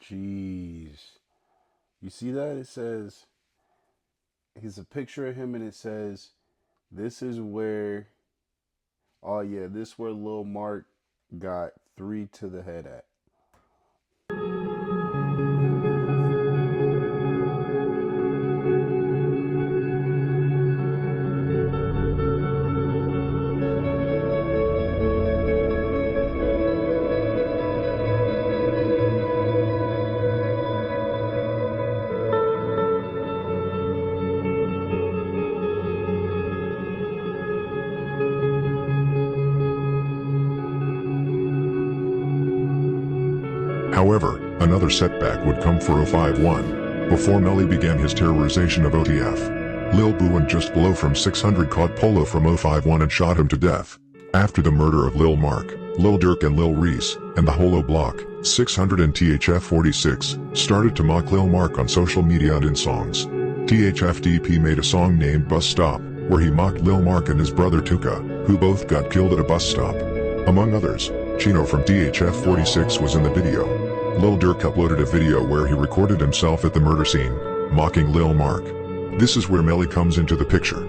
jeez. You see that? It says, here's a picture of him and it says, this is where, oh yeah, this is where Lil Mark got 3 to the head at. However, another setback would come for 051. Before Melly began his terrorization of OTF, Lil Boo and Just Below from 600 caught Polo from 051 and shot him to death. After the murder of Lil Mark, Lil Durk and Lil Reese, and the Holo Block, 600 and THF46 started to mock Lil Mark on social media and in songs. THFDP made a song named Bus Stop, where he mocked Lil Mark and his brother Tuka, who both got killed at a bus stop. Among others, Chino from THF46 was in the video. Lil Durk uploaded a video where he recorded himself at the murder scene, mocking Lil Mark. This is where Melly comes into the picture.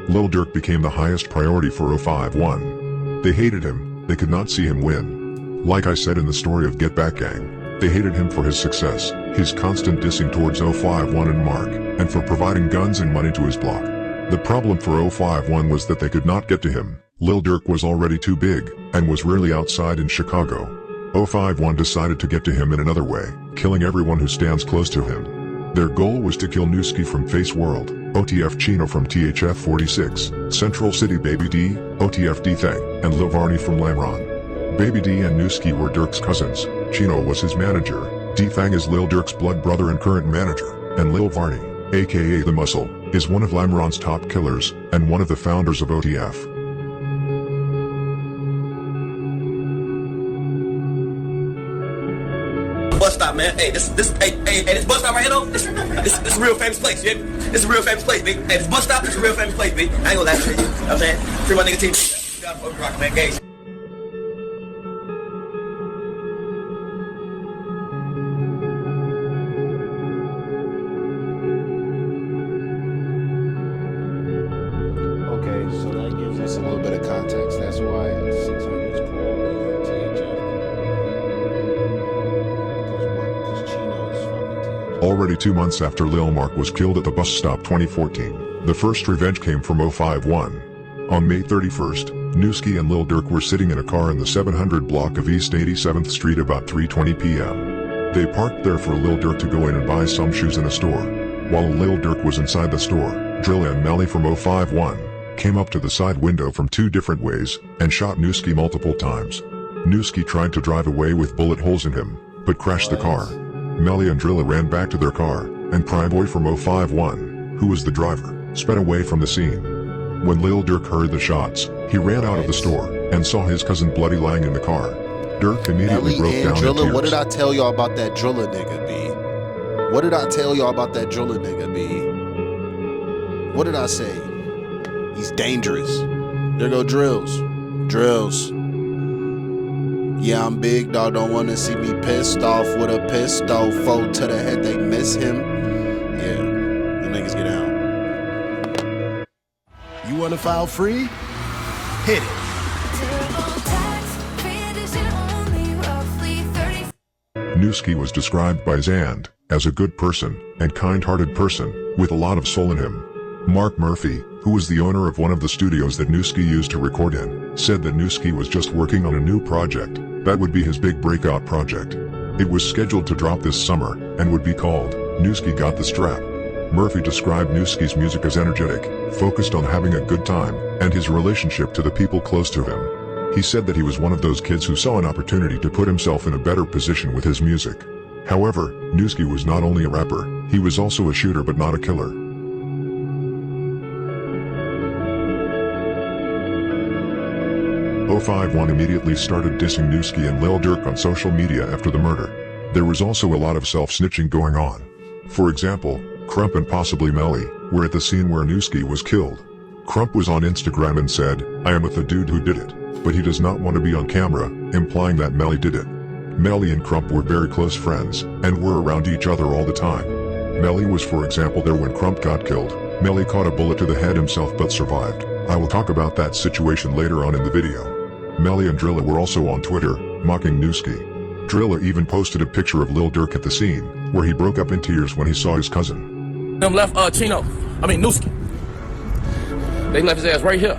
Lil Durk became the highest priority for 051. They hated him, they could not see him win. Like I said in the story of Get Back Gang, they hated him for his success, his constant dissing towards 051 and Mark, and for providing guns and money to his block. The problem for 051 was that they could not get to him. Lil Durk was already too big, and was rarely outside in Chicago. 051 decided to get to him in another way, killing everyone who stands close to him. Their goal was to kill Newski from Face World, OTF Chino from THF46, Central City Baby D, OTF D-Thang, and Lil Varney from Lamron. Baby D and Newski were Durk's cousins, Chino was his manager, D-Thang is Lil Durk's blood brother and current manager, and Lil Varney, aka The Muscle, is one of Lamron's top killers, and one of the founders of OTF. Bus stop, man. Hey, this bus stop right here, though. This a real famous place, yeah. This a real famous place, big. Hey, this bus stop is a real famous place, big. I ain't gonna lie to you. You know what I'm saying? Free my nigga team. You gotta rock, man. Gage. Okay, so that gives us a little bit of context. That's why 600 is called THF. Because Chino is fucking THF. Already 2 months after Lil Mark was killed at the bus stop 2014, the first revenge came from 051. On May 31st, Newski and Lil Durk were sitting in a car in the 700 block of East 87th Street about 3:20 p.m. They parked there for Lil Durk to go in and buy some shoes in a store. While Lil Durk was inside the store, Drilla and Melly from 051 came up to the side window from 2 different ways and shot Newski multiple times. Newski tried to drive away with bullet holes in him, but crashed the car. Melly and Drilla ran back to their car, and Prime Boy from 051, who was the driver, sped away from the scene. When Lil Durk heard the shots, he ran out of the store and saw his cousin bloody lying in the car. Durk immediately broke down in tears. What did I tell y'all about that Drilla nigga, B? What did I tell y'all about that Drilla nigga, B? What did I say? He's dangerous. There go Drills. Drills. Yeah, I'm big, dog. Don't want to see me pissed off with a pistol. 4 to the head, they miss him. Yeah, them niggas get out. You want to file free? Hit it. Newski was described by his aunt as a good person and kind-hearted person with a lot of soul in him. Mark Murphy, who was the owner of one of the studios that Newski used to record in, said that Newski was just working on a new project that would be his big breakout project. It was scheduled to drop this summer and would be called Newski Got the Strap. Murphy described Newski's music as energetic, focused on having a good time, and his relationship to the people close to him. He said that he was one of those kids who saw an opportunity to put himself in a better position with his music. However, Newski was not only a rapper, he was also a shooter but not a killer. .051 immediately started dissing Newski and Lil Durk on social media after the murder. There was also a lot of self-snitching going on. For example, Crump and possibly Melly were at the scene where Newski was killed. Crump was on Instagram and said, "I am with the dude who did it," but he does not want to be on camera, implying that Melly did it. Melly and Crump were very close friends, and were around each other all the time. Melly was for example there when Crump got killed. Melly caught a bullet to the head himself but survived. I will talk about that situation later on in the video. Melly and Drilla were also on Twitter, mocking Newski. Drilla even posted a picture of Lil Durk at the scene, where he broke up in tears when he saw his cousin. Them left Newski. They left his ass right here.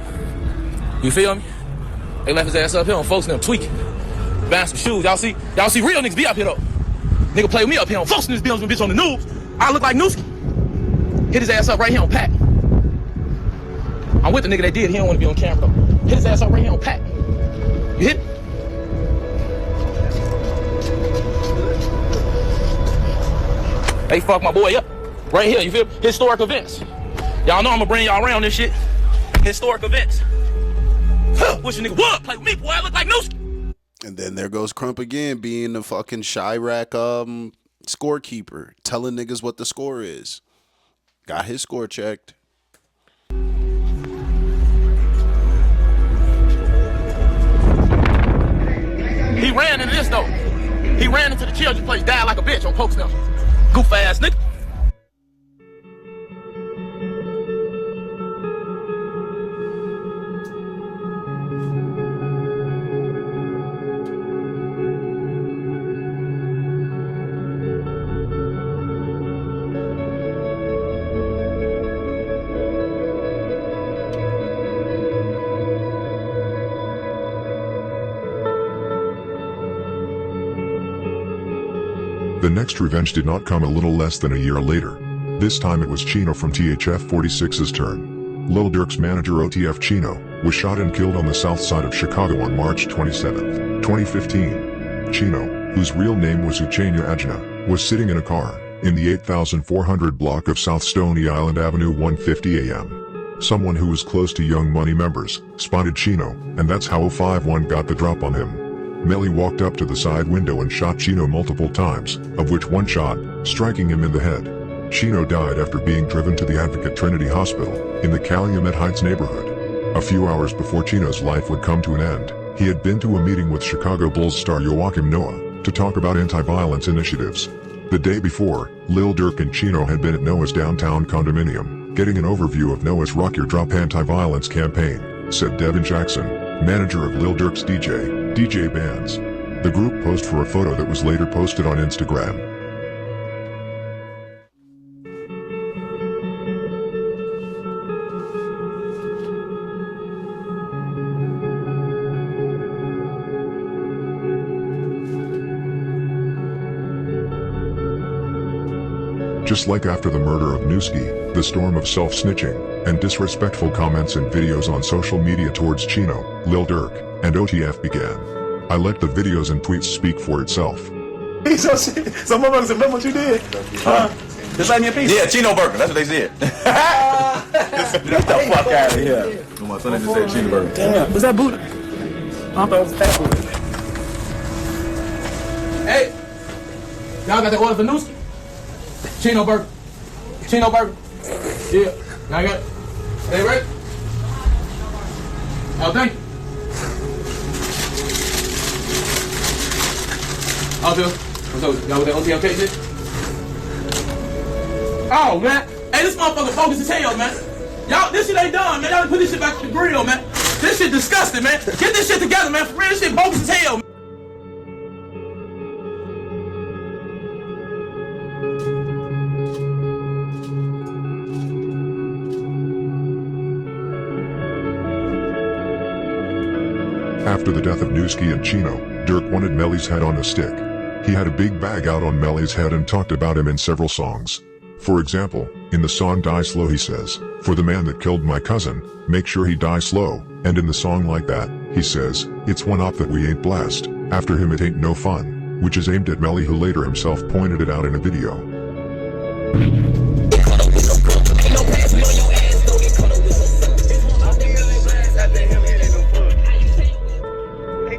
You feel me? They left his ass up here on folks and them tweaking. Buying some shoes. Y'all see real niggas be up here though. Nigga play with me up here on folks and this bills when bitch on the news. I look like Newski. Hit his ass up right here on Pat. I'm with the nigga that did. He don't want to be on camera though. Hit his ass up right here on Pat. You hit? They fucked my boy up. Right here, you feel? Historic events. Y'all know I'm gonna bring y'all around this shit. Historic events. Wish a nigga would play with me, boy. I look like Newski. And then there goes Crump again, being the fucking Chirac scorekeeper, telling niggas what the score is. Got his score checked. He ran into this though. He ran into the children's place, died like a bitch on Pokes now. Goof ass nigga. The next revenge did not come a little less than a year later. This time it was Chino from THF 46's turn. Lil Durk's manager OTF Chino was shot and killed on the south side of Chicago on March 27, 2015. Chino, whose real name was Uchenna Ajna, was sitting in a car in the 8400 block of South Stony Island Avenue 1:50 a.m. Someone who was close to Young Money members spotted Chino, and that's how 051 got the drop on him. Melly walked up to the side window and shot Chino multiple times, of which one shot, striking him in the head. Chino died after being driven to the Advocate Trinity Hospital, in the Calumet Heights neighborhood. A few hours before Chino's life would come to an end, he had been to a meeting with Chicago Bulls star Joakim Noah, to talk about anti-violence initiatives. The day before, Lil Durk and Chino had been at Noah's downtown condominium, getting an overview of Noah's Rock Your Drop anti-violence campaign, said Devin Jackson, manager of Lil Durk's DJ Bands. The group posed for a photo that was later posted on Instagram. Just like after the murder of Newski, the storm of self-snitching and disrespectful comments and videos on social media towards Chino, Lil Durk, and OTF began. I let the videos and tweets speak for itself. Some motherfuckers remember what you did? Just like me a piece? Yeah, Chino Burger, that's what they said. Get the fuck out of here. My son just said Chino Burger. Damn, was that Buddha? I thought it was fat Buddha. Hey, y'all got the order for Newski? Chino Burger. Chino Burger. Yeah, y'all got it. Hey, ready? Oh, thank you. What's up? Y'all with that OTFK shit? Oh, man. Hey, this motherfucker bogus as hell, man. Y'all, this shit ain't done, man. Y'all put this shit back to the grill, man. This shit disgusting, man. Get this shit together, man. For real, this shit bogus as hell, man. After the death of Newski and Chino, Durk wanted Melly's head on a stick. He had a big bag out on Melly's head and talked about him in several songs. For example, in the song Die Slow he says, "For the man that killed my cousin, make sure he die slow." And in the song Like That, he says, "It's one op that we ain't blessed. After him it ain't no fun," which is aimed at Melly, who later himself pointed it out in a video.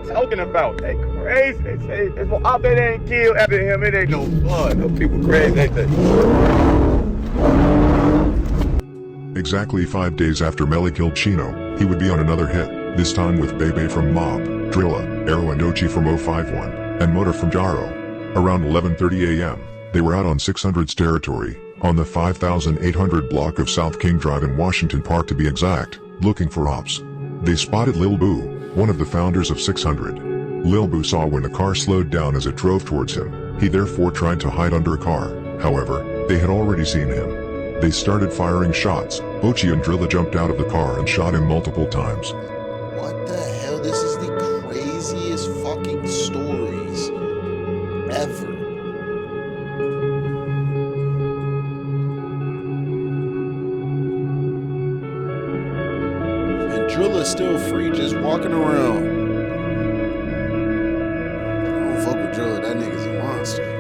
Talking about they crazy. They say it's more op that ain't killed after him. It ain't no fun. Those people crazy. They say. Exactly 5 days after Melly killed Chino, he would be on another hit, this time with Bebe from Mob, Drilla, Arrow and Ochi from 051. and motor from Jaro. Around 11:30 a.m., they were out on 600's territory, on the 5800 block of South King Drive in Washington Park to be exact, looking for ops. They spotted Lil Boo, one of the founders of 600. Lil Boo saw when the car slowed down as it drove towards him. He therefore tried to hide under a car. However, they had already seen him. They started firing shots. Ochi and Drilla jumped out of the car and shot him multiple times. What the hell? This is the craziest fucking stories ever. And Drilla's still free, just walking around. I don't fuck with Drilla. That nigga's a monster.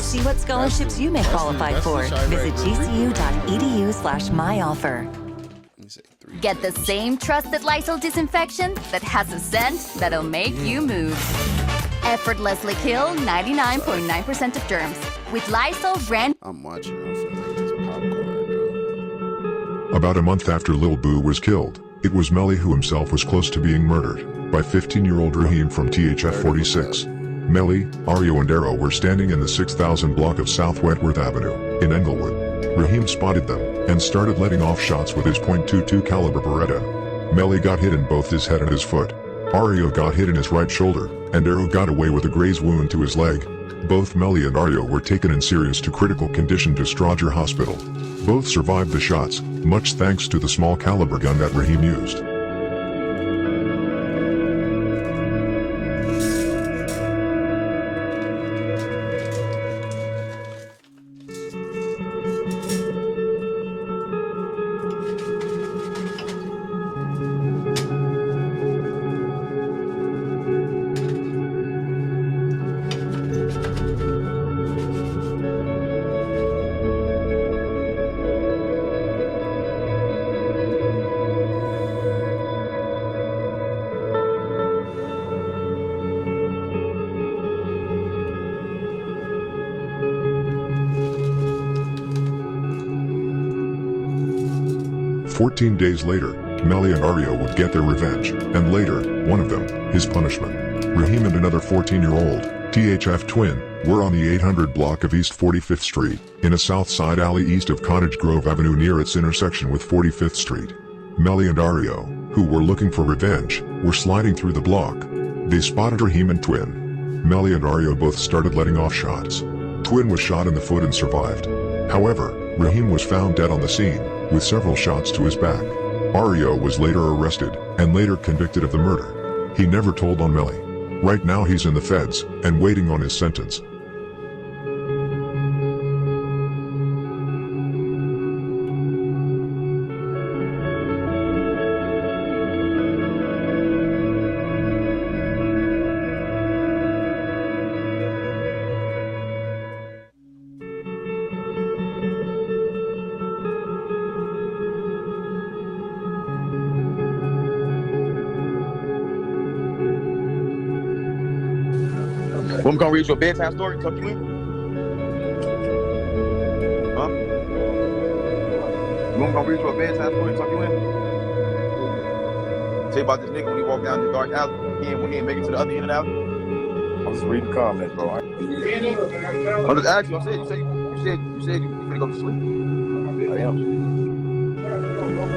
See what scholarships you may qualify for. Visit gcu.edu/myoffer. Get the same trusted Lysol disinfection that has a scent that'll make you move. Effortlessly kill 99.9% of germs with Lysol brand. I'm watching. I feel like this popcorn. About a month after Lil Boo was killed, it was Melly who himself was close to being murdered by 15-year-old Raheem from THF 46. Melly, Ario and Darrow were standing in the 6000 block of South Wentworth Avenue, in Englewood. Raheem spotted them, and started letting off shots with his .22 caliber Beretta. Melly got hit in both his head and his foot. Ario got hit in his right shoulder, and Darrow got away with a graze wound to his leg. Both Melly and Ario were taken in serious to critical condition to Strawger Hospital. Both survived the shots, much thanks to the small caliber gun that Raheem used. "14 days later, Melly and Ario would get their revenge, and later, one of them, his punishment. Raheem and another 14-year-old, THF twin, were on the 800 block of East 45th Street, in a south side alley east of Cottage Grove Avenue near its intersection with 45th Street. Melly and Ario, who were looking for revenge, were sliding through the block. They spotted Raheem and Twin. Melly and Ario both started letting off shots. Twin was shot in the foot and survived. However, Raheem was found dead on the scene, with several shots to his back. Ario was later arrested, and later convicted of the murder. He never told on Melly. Right now he's in the feds, and waiting on his sentence. Well, I'm gonna read you a bedtime story, tuck you in. Huh? You want me to read you a bedtime story, tuck you in? Tell you about this nigga when he walked down the dark alley. He ain't make it to the other end of the alley. I'm just reading comments, bro. I'm just asking you. You said you finna go to sleep. I am.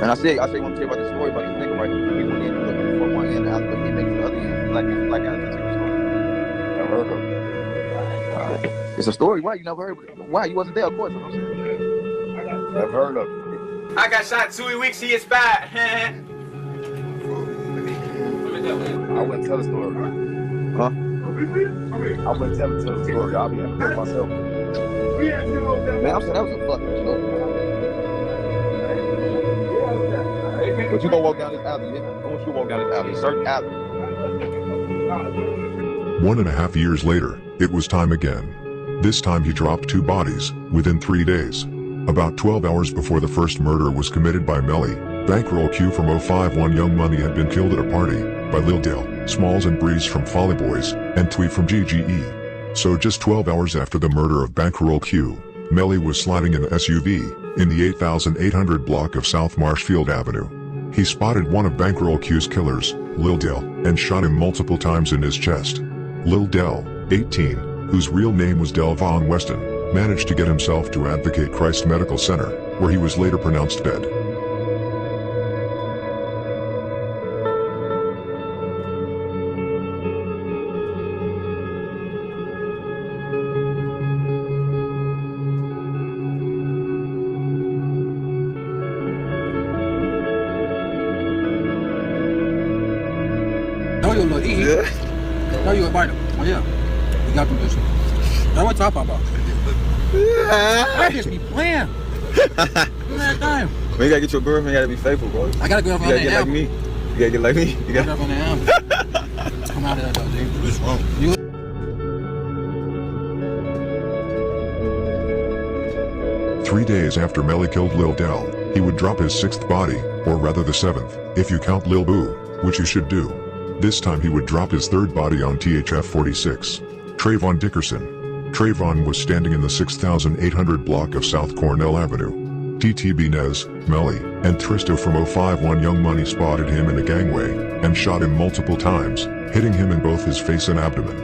And I said you want to tell you about this story about this nigga, right? He went in from one end of the alley, but he made it to the other end. Like I just heard of it. It's a story. Why you never heard of it? Why you wasn't there? Of course. I'm saying. I've heard of it. I got shot 2 weeks. He expired. I wouldn't tell the story. Huh? I wouldn't tell the story. I'll be able to tell myself. Man, I'm saying that was a fucking joke. But you gonna walk down this alley. I want you to walk down this alley. Certain alley. 1.5 years later, it was time again. This time he dropped 2 bodies, within 3 days. About 12 hours before the first murder was committed by Melly, Bankroll Q from 051 Young Money had been killed at a party, by Lil Dale, Smalls and Breeze from Folly Boys, and Tweet from GGE. So just 12 hours after the murder of Bankroll Q, Melly was sliding in an SUV, in the 8800 block of South Marshfield Avenue. He spotted one of Bankroll Q's killers, Lil Del, and shot him multiple times in his chest. Lil Del, 18, whose real name was Delvon Weston, managed to get himself to Advocate Christ Medical Center, where he was later pronounced dead. No, you look eat. No, you a bite. Oh yeah, you got them bitches. That's what I'm talking about. I just be playing. That time. Man, you gotta get your girlfriend. You gotta be faithful, bro. I got a girlfriend. You gotta get like me. You gotta get like me. You gotta. Girlfriend now. Come out of that though, dude. What's wrong? You. Three days after Melly killed Lil Del, he would drop his sixth body, or rather the seventh, if you count Lil Boo, which you should do. This time he would drop his third body on THF 46. Trayvon Dickerson. Trayvon was standing in the 6800 block of South Cornell Avenue. TTB Nez, Melly, and Tristo from 051 Young Money spotted him in a gangway, and shot him multiple times, hitting him in both his face and abdomen.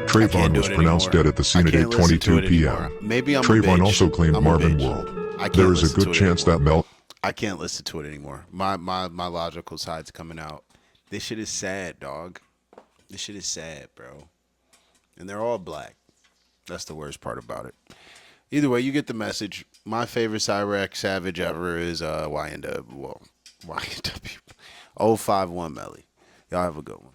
Trayvon was pronounced dead at the scene at 8:22 p.m. Maybe I'm Trayvon a bitch. also claimed I'm a Marvin bitch. World. I can't There is a listen to good it chance that anymore. Mel... I can't listen to it anymore. My logical side's coming out. This shit is sad, dog. This shit is sad, bro. And they're all black. That's the worst part about it. Either way, you get the message. My favorite Cyrac Savage ever is YNW. Well, YNW. 051 Melly. Y'all have a good one.